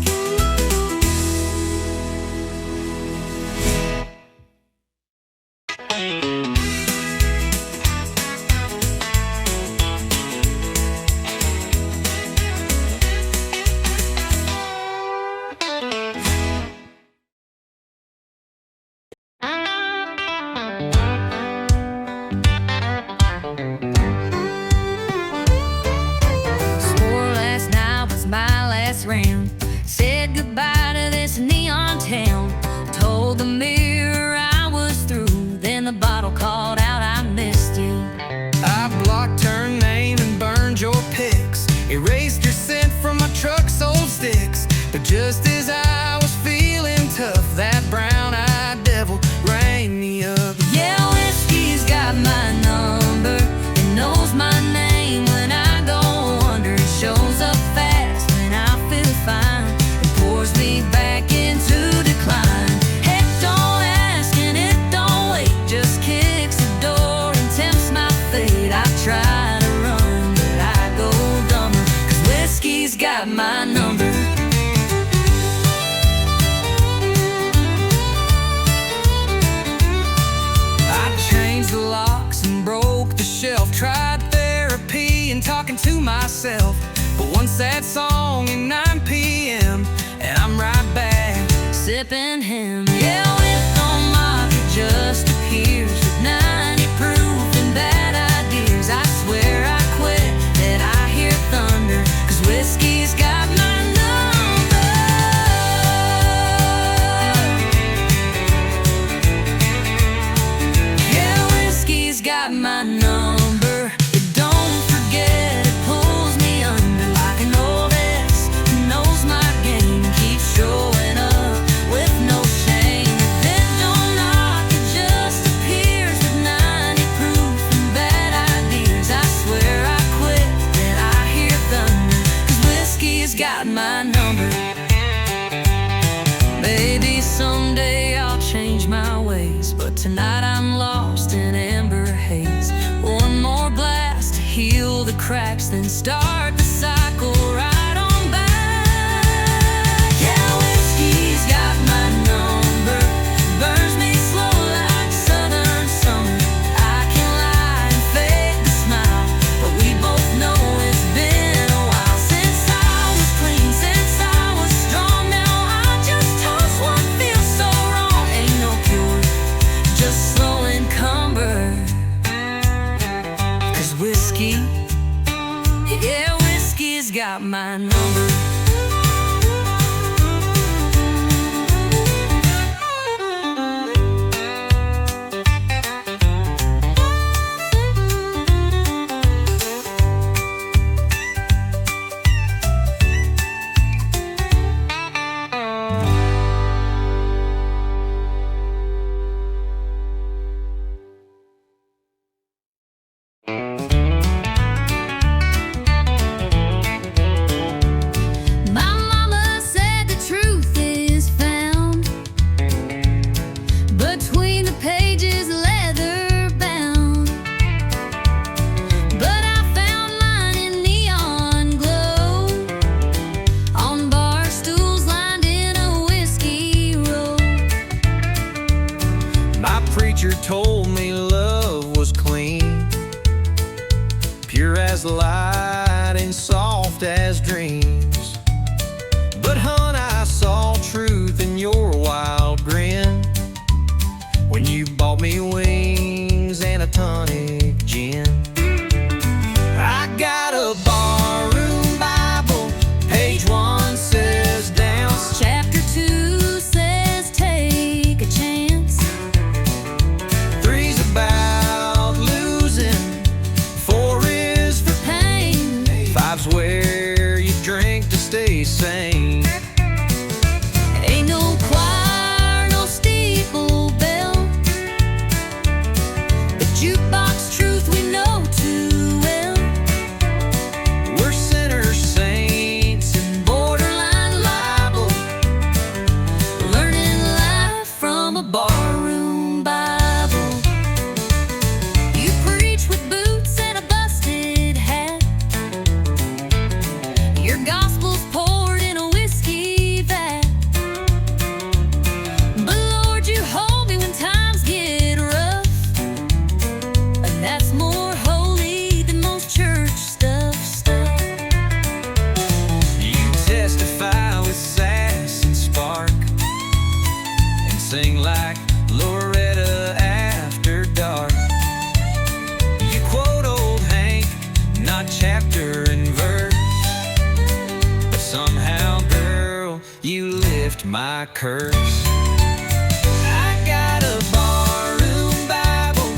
round. Said goodbye to this neon town. Told the mirror I was through. Then the bottle called out I missed you. I blocked her name and burned your pics, erased your scent from my truck's old sticks. But just as I was feeling tough, that brown-eyed devil rang me up. Yeah, whiskey's got my number. It knows my name when I go under. It shows up fast when I feel fine. It pours me back into decline. Heck, don't ask and it don't wait. Just kicks the door and tempts my fate. I try to run, but I go dumber, 'cause whiskey's got my number. The locks and broke the shelf, tried therapy and talking to myself. But one sad song at 9 p.m. and I'm right back sipping him. Yeah, with no market just appears with 90 proof and bad ideas. I swear I quit that I hear thunder, 'cause whiskey's got my number. Yeah, whiskey's got my number. It don't forget, it pulls me under like an old ex who knows my game, keeps showing up with no shame. Then don't knock, it just appears with 90 proof and bad ideas. I swear I quit that I hear thunder, 'cause whiskey's got my number. Maybe someday I'll change my ways, but tonight I'm lost in amber haze. One more blast to heal the cracks, then start the cycle right on back. Yeah, whiskey's got my number. Burns me slow like southern summer. I can lie and fake the smile, but we both know it's been a while since I was clean, since I was strong. Now I just toss what feels so wrong. Ain't no cure, just slow encumber. 'Cause whiskey, yeah, whiskey's got my number. My mama said the truth is found between the pages, leather bound. But I found mine in neon glow on bar stools lined in a whiskey row. My preacher told me love was clean, pure as light and soft as dreams. But hon, I saw truth in your wild grin when you bought me wings and a tonic gin. I got a barroom Bible, page 1 says dance. Chapter 2 says take a chance. 3's about losing, 4 is for Pain, 5's where you drink to stay sane. ain't no choir, no steeple bell, but jukebox truth we know too well. We're sinners, saints, and Borderline libel, learning life from a barroom Bible. You preach with boots and a busted hat. Your gospel's poured in a whiskey vat. But Lord, you hold me when times get rough, and that's more holy than most church stuff. you testify with sass and spark, and sing like Loretta after dark. You quote old Hank, not chapter and verse, but somehow, girl, you lift my curse. I got a barroom Bible,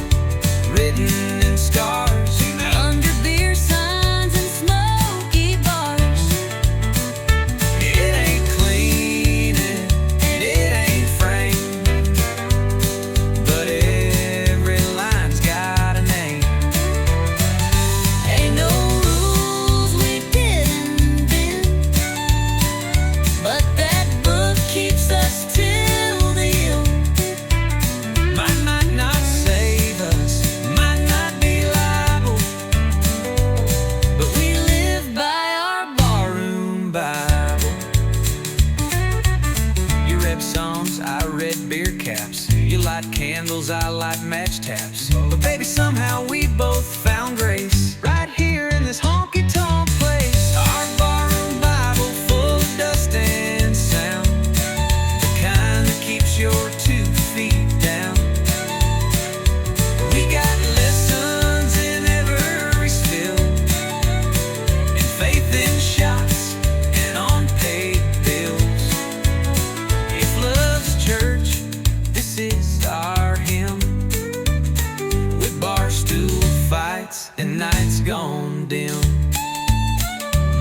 and nights gone dim.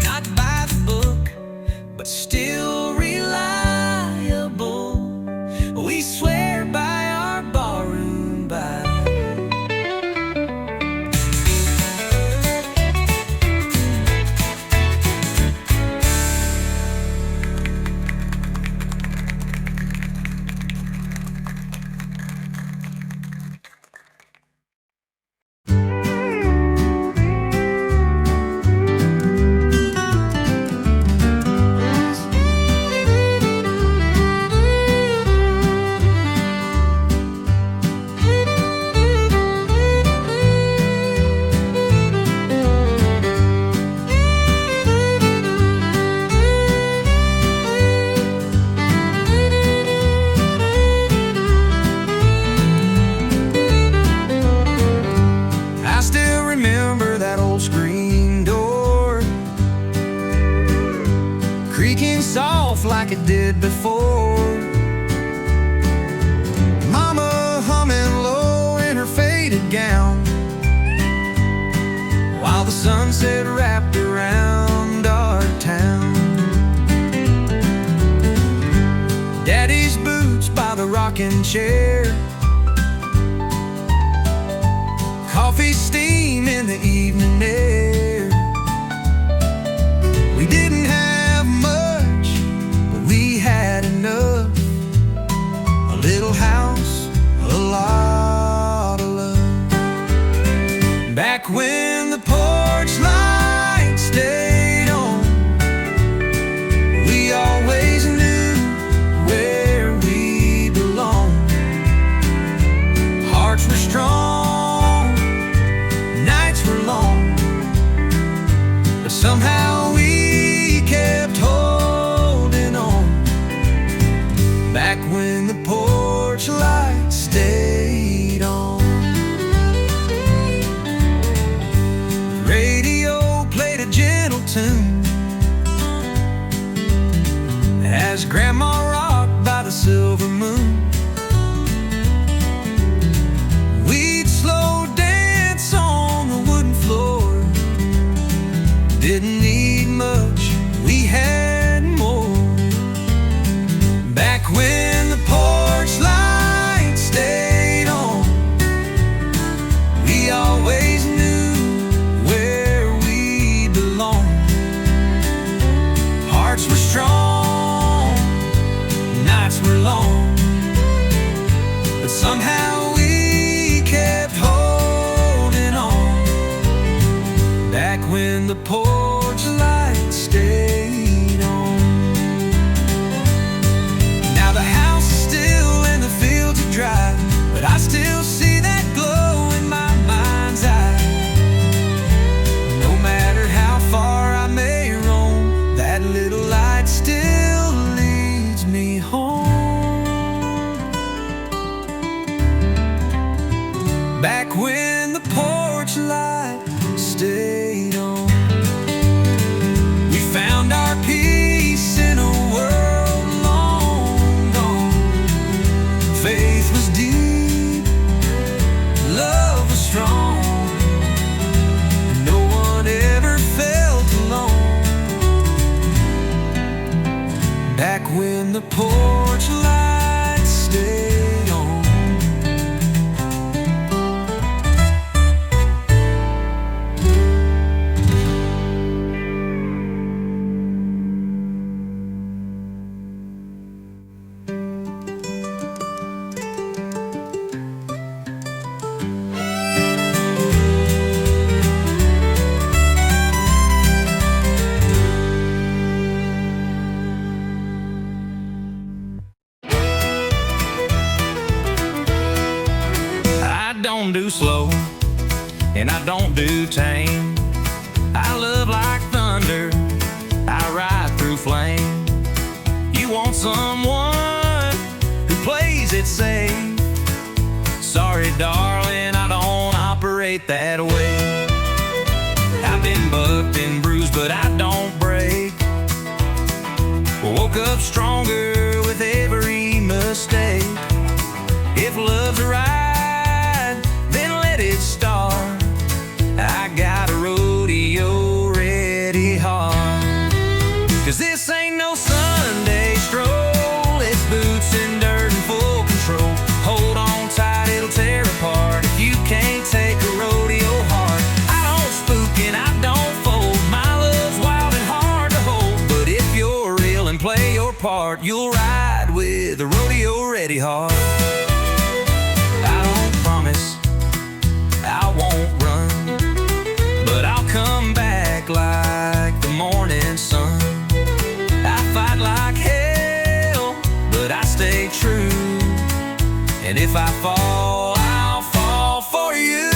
Not by the book, but still reliable. We swear by our barroom Bible. Remember that old screen door creaking soft like it did before. Mama humming low in her faded gown, while the sunset wrapped around our town. Daddy's boots by the rocking chair, coffee steam in the evening air. We didn't have much, but we had enough. A little house, a lot of love. Back when the porch light stayed on, we always knew where we belonged. Hearts were strong, nights were long, but somehow we kept holding on. Back when the porch light stayed on. The radio played a gentle tune as Grandma rocked by the silver moon. We'd slow dance on the wooden floor. Didn't need much, we had more. Back when the porch light stayed on, we always knew where we belonged. Hearts were strong, nights were long, but somehow we kept holding on. Back when the porch light stayed on. Now the house is still in the fields of dry, but I still see that glow in my mind's eye. No matter how far I may roam, that little light still leads me home. Back when the porch light stayed on, we found our peace in a world long gone. Faith was deep, love was strong, no one ever felt alone. Back when the porch light stayed on. I don't do slow, and I don't do tame. I love like thunder, I ride through flame. You want someone who plays it safe. Sorry, darling, I don't operate that way. I've been bucked and bruised, but I don't break. Woke up stronger with every mistake. If love's a ride, then let it start. I you'll ride with a rodeo-ready heart. I don't promise I won't run, but I'll come back like the morning sun. I fight like hell, but I stay true. And if I fall, I'll fall for you.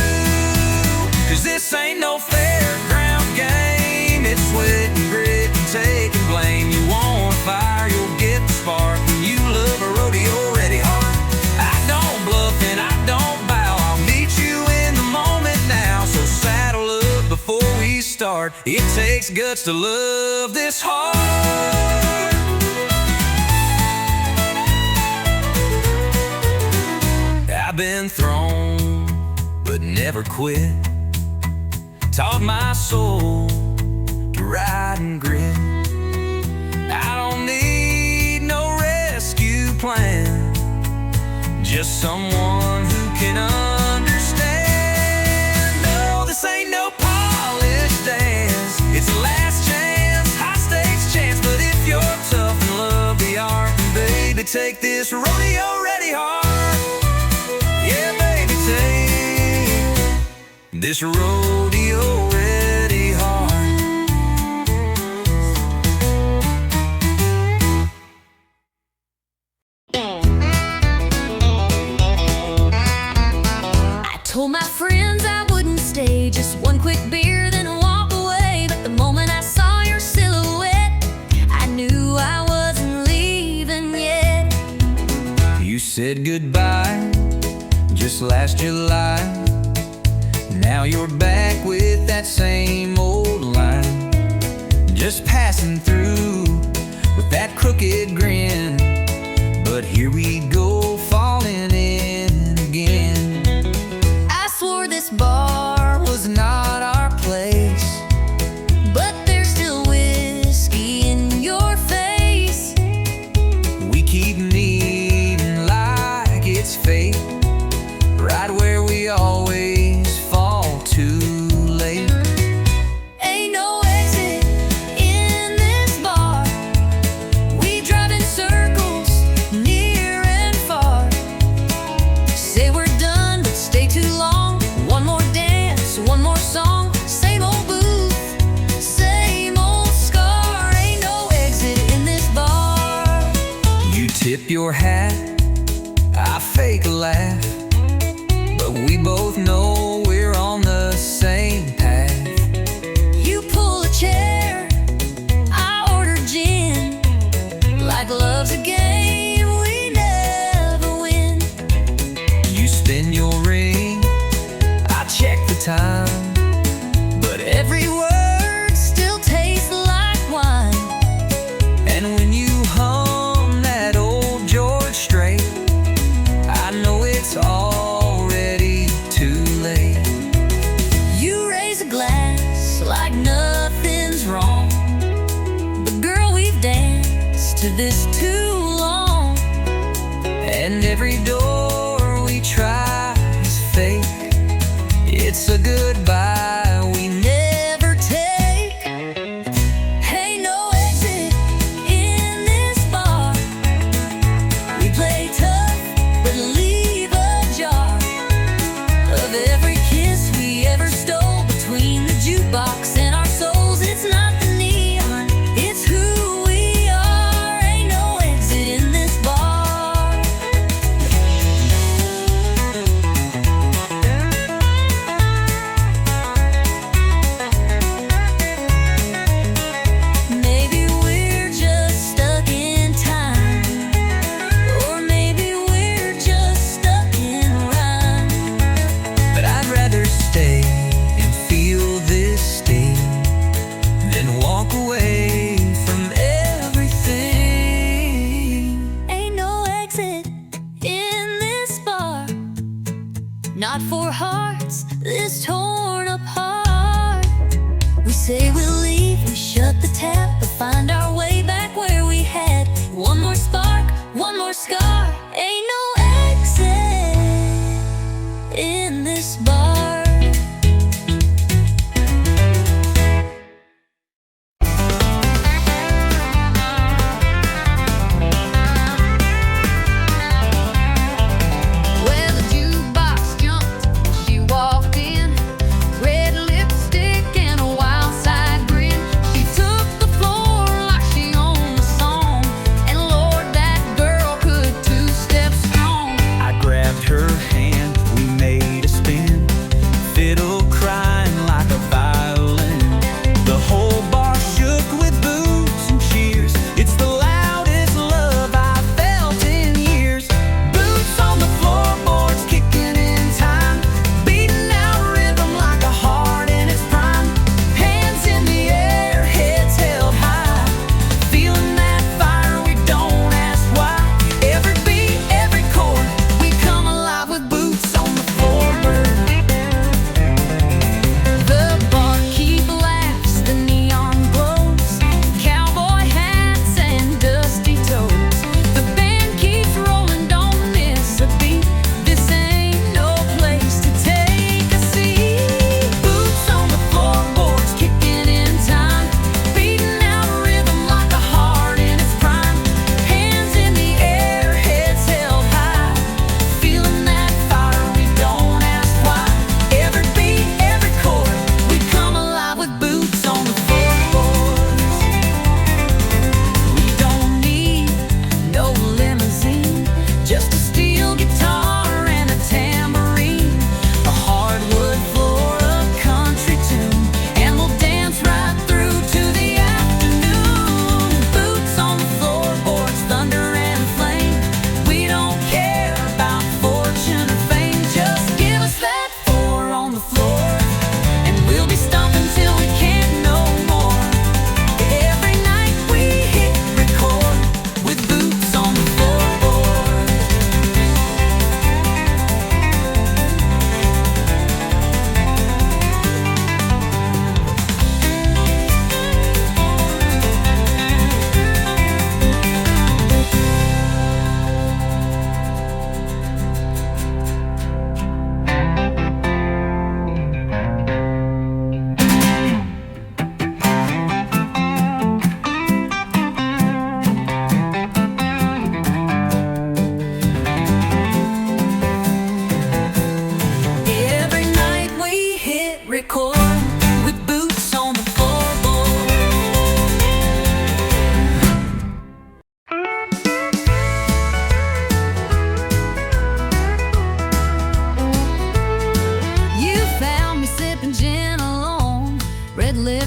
'Cause this ain't no fairground game. It's sweat and grit and taking blame. You want fire, you'll get the spark. And you love a rodeo-ready heart. I don't bluff and I don't bow. I'll meet you in the moment now. So saddle up before we start. It takes guts to love this hard. I've been thrown, but never quit. Taught my soul to ride and grit. I don't need no rescue plan, just someone who can understand. No, this ain't no polished dance. It's a last chance, high stakes chance. But if you're tough and love the art, baby, take this rodeo-ready heart. Yeah, baby, take this rodeo-ready heart. I told my friends I wouldn't stay, just one quick beer, then walk away. But the moment I saw your silhouette, I knew I wasn't leaving yet. You said goodbye just last July. Now you're back with that same old line. Just passing through with that crooked grin. But here we go, falling in again. I swore this bar Was not our place. but there's still whiskey in your face. We keep needing like it's fate, right where we always fall too late. Ain't no exit in this bar. We drive in circles, near and far. Say we're done, but stay too long. One more dance, one more song. Same old booth, same old scar. Ain't no exit in this bar. You tip your hat, I fake a laugh, but we both know we're on the same path. You pull a chair, I order gin. Like love's a game we never win. You spin your ring, I check the time, but Every word still tastes like wine. and when you hum that old George Strait, I know it's already too late. You raise a glass like nothing's wrong. But girl, we've danced to this too long. And every door we try is fake. It's a goodbye we Never take. Ain't no exit in this bar. We play tough, but leave a jar of every kiss we ever stole between the jukebox and our souls. It's not the neon, it's who we are. Ain't no exit in this bar. Maybe we're just stuck in time, or maybe we're just stuck in rhyme. But I'd rather stay and feel this sting than walk away from everything. Ain't no exit in this bar, not for hearts this torn apart. We say we'll leave, we shut the tap, but find our way back where we had one more spark, one more scar. Ain't no exit in this bar.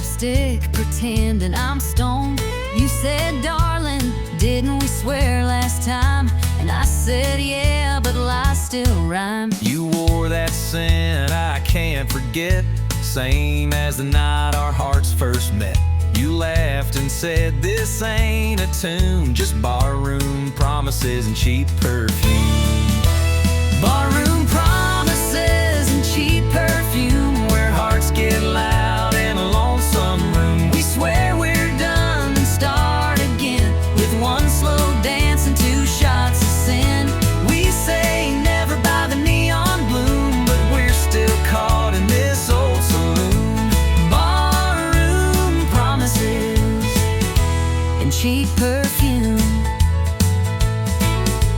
lipstick, pretending I'm stoned. You said, darling, didn't we swear last time? And I said, yeah, but lies still rhyme. You wore that scent I can't forget, same as the night our hearts first met. You laughed and said, this ain't a tune, just barroom promises and cheap perfume. Barroom promises and cheap perfume, where hearts get loud in a lonesome room. we swear we're done and start again, with one slow dance and 2 shots of sin. We say never by the neon bloom, but we're still caught in this old saloon. Barroom promises and cheap perfume.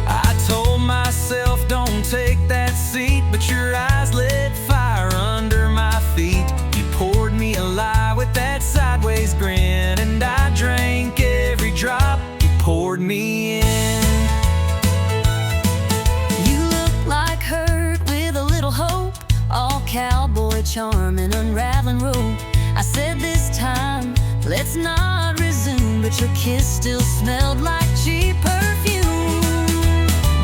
I told myself don't take that seat, but your eyes lit fire under my feet. You poured me a lie with that sideways grin, and I drank every drop you poured me in. You look like hurt with a little hope, all cowboy charm and unraveling rope. I said this time, let's not resume, but your kiss still smelled like cheap perfume.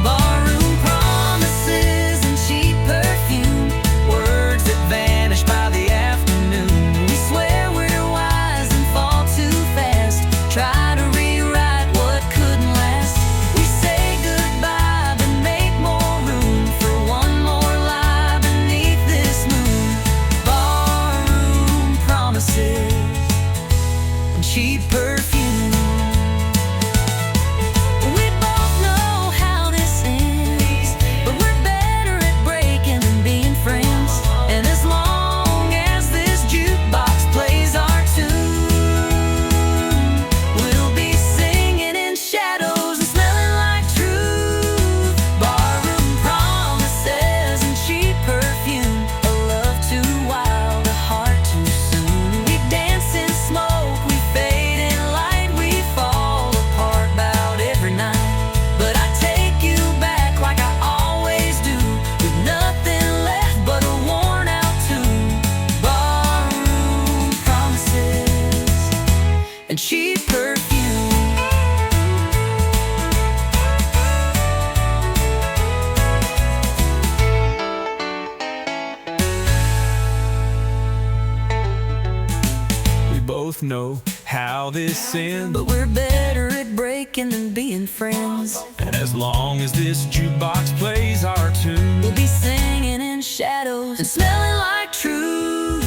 Barroom promises and cheap perfume, Words that vanish by the afternoon. we swear we're wise and fall too fast, try to rewrite what couldn't last. We say goodbye but make more room for one more lie beneath this moon. Barroom promises and cheap perfume. We both know how this ends, but we're better at breaking than being friends. And as long as this jukebox plays our tune, we'll be singing in shadows and smelling like truth. Barroom promises and cheap perfume, a love too wild, a heart too soon. We dance in smoke, we fade in light, we fall apart about every night. But I take you back like I always do, with nothing left but a worn out tune. Barroom promises and cheap perfume. We both know how this ends, But we're better at breaking than being friends. and as long as this jukebox plays our tune, We'll be singing in shadows and smelling like truth.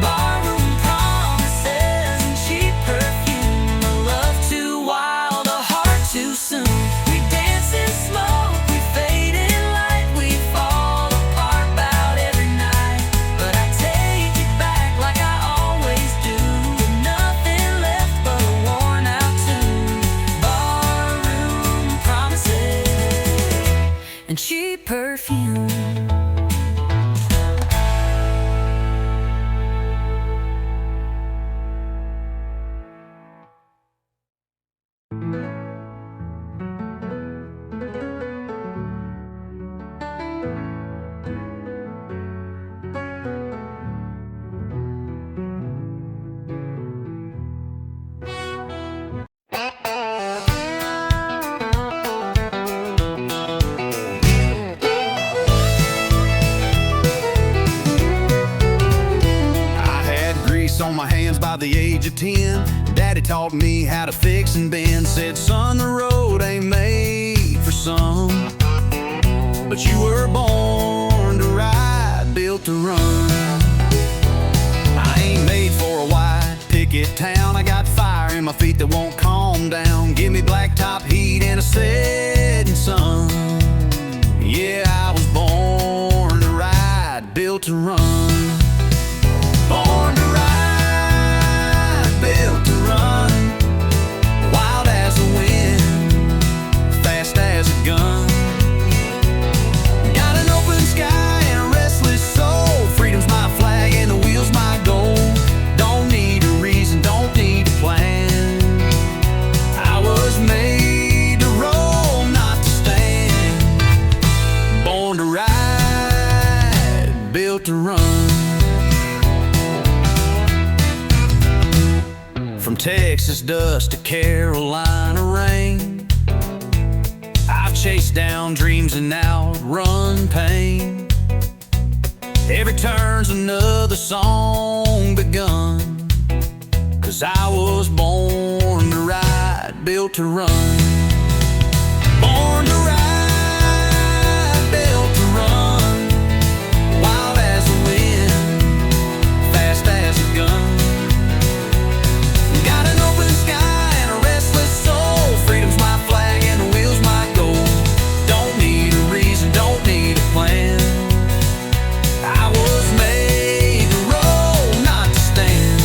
Barroom promises and cheap perfume, a love too wild, a heart too soon. We dance in smoke, we fade in light, we fall apart about every night. But I take it back like I always do, with nothing left but a worn out tune. Barroom promises and cheap perfume. I had grease on my hands by the age of 10. Daddy taught me how to fix and bend. Said, son, the road ain't made for some, but you were born to ride, built to run. I ain't made for a wide picket town. I got fire in my feet that won't calm down. Give me blacktop heat and a setting sun. Yeah, I was born to ride, built to run. Born to ride, built to run. Wild as the wind, fast as a gun. Got an open sky and a restless soul. Freedom's my flag and the wheel's my goal. Don't need a reason, don't need a plan. I was made to roll, not to stand. Born to ride, built to run. From Texas dust to Carolina rain, I've chased down dreams and outrun pain. Every turn's another song begun, 'cause I was born to ride, built to run. Born to ride, built to run. Wild as the wind, fast as a gun. Got an open sky and a restless soul. Freedom's my flag and the wheel's my goal. Don't need a reason, don't need a plan. I was made to roll, not to stand.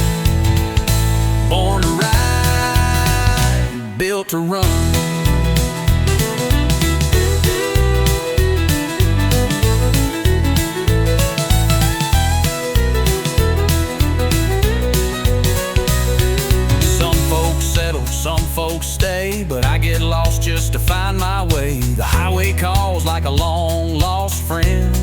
Born to ride, built to run. Some folks stay, but I get lost just to find my way. The highway calls like a long-lost friend,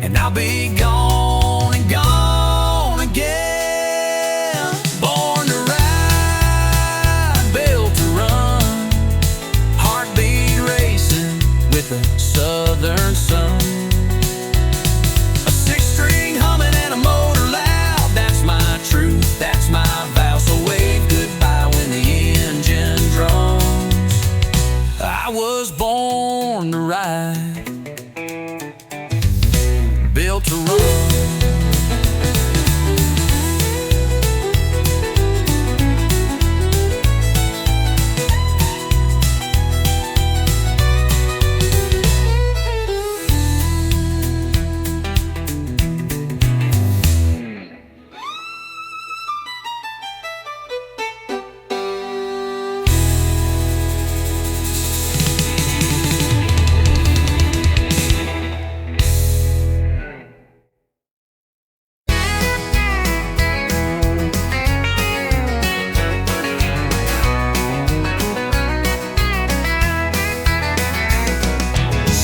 and I'll be gone and gone again. Born to ride, built to run. Heartbeat racing with the southern sun. A six-string humming and a motor loud. That's my truth, that's my vow. So wave goodbye when the engine drums. I was born to ride, built to run.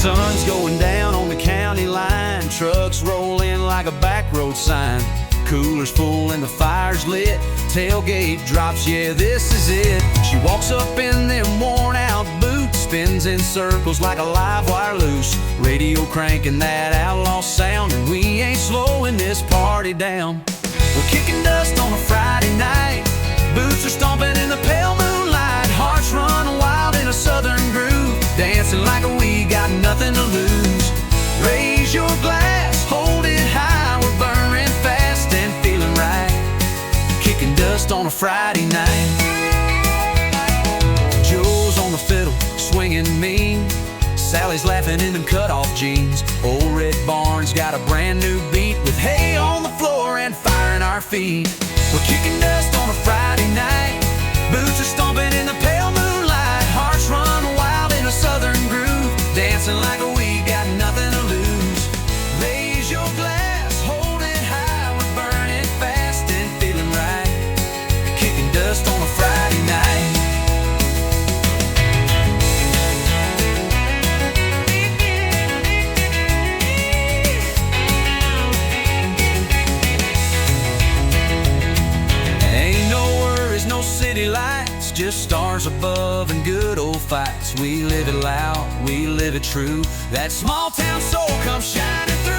Sun's going down on the county line. Trucks roll in like a back road sign. Cooler's full and the fire's lit. Tailgate drops, yeah, this is it. She walks up in them worn out boots, spins in circles like a live wire loose. Radio cranking that outlaw sound, and we ain't slowing this party down. We're kicking dust on a Friday night. Boots are stomping in the pale moonlight. Hearts run wild in a southern groove, dancing like we got nothing to lose. Raise your glass, hold it high. We're burning fast and feeling right, kicking dust on a Friday night. Joe's on the fiddle, swinging mean. Sally's laughing in them cut-off jeans. Old Red Barn's got a brand new beat, with hay on the floor and fire in our feet. We're kicking dust on a Friday night. Boots are stomping in the pale moonlight. Hearts run wild in a southern groove, dancing like we got nothing to lose. Raise your glass, hold it high. We're burning fast and feeling right, kicking dust on a Friday night. Ain't no worries, no city lights, just stars above and good old fights. We live it loud, we live it true. That small town soul comes shining through.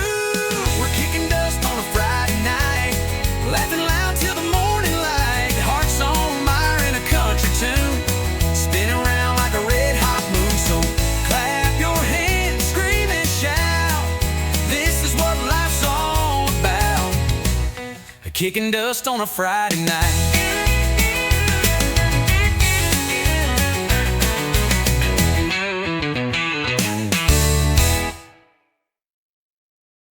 We're kicking dust on a Friday night, laughing loud till the morning light. Hearts on fire in a country tune, spinning around like a red hot moon. So clap your hands, scream and shout. This is what life's all about, kicking dust on a Friday night.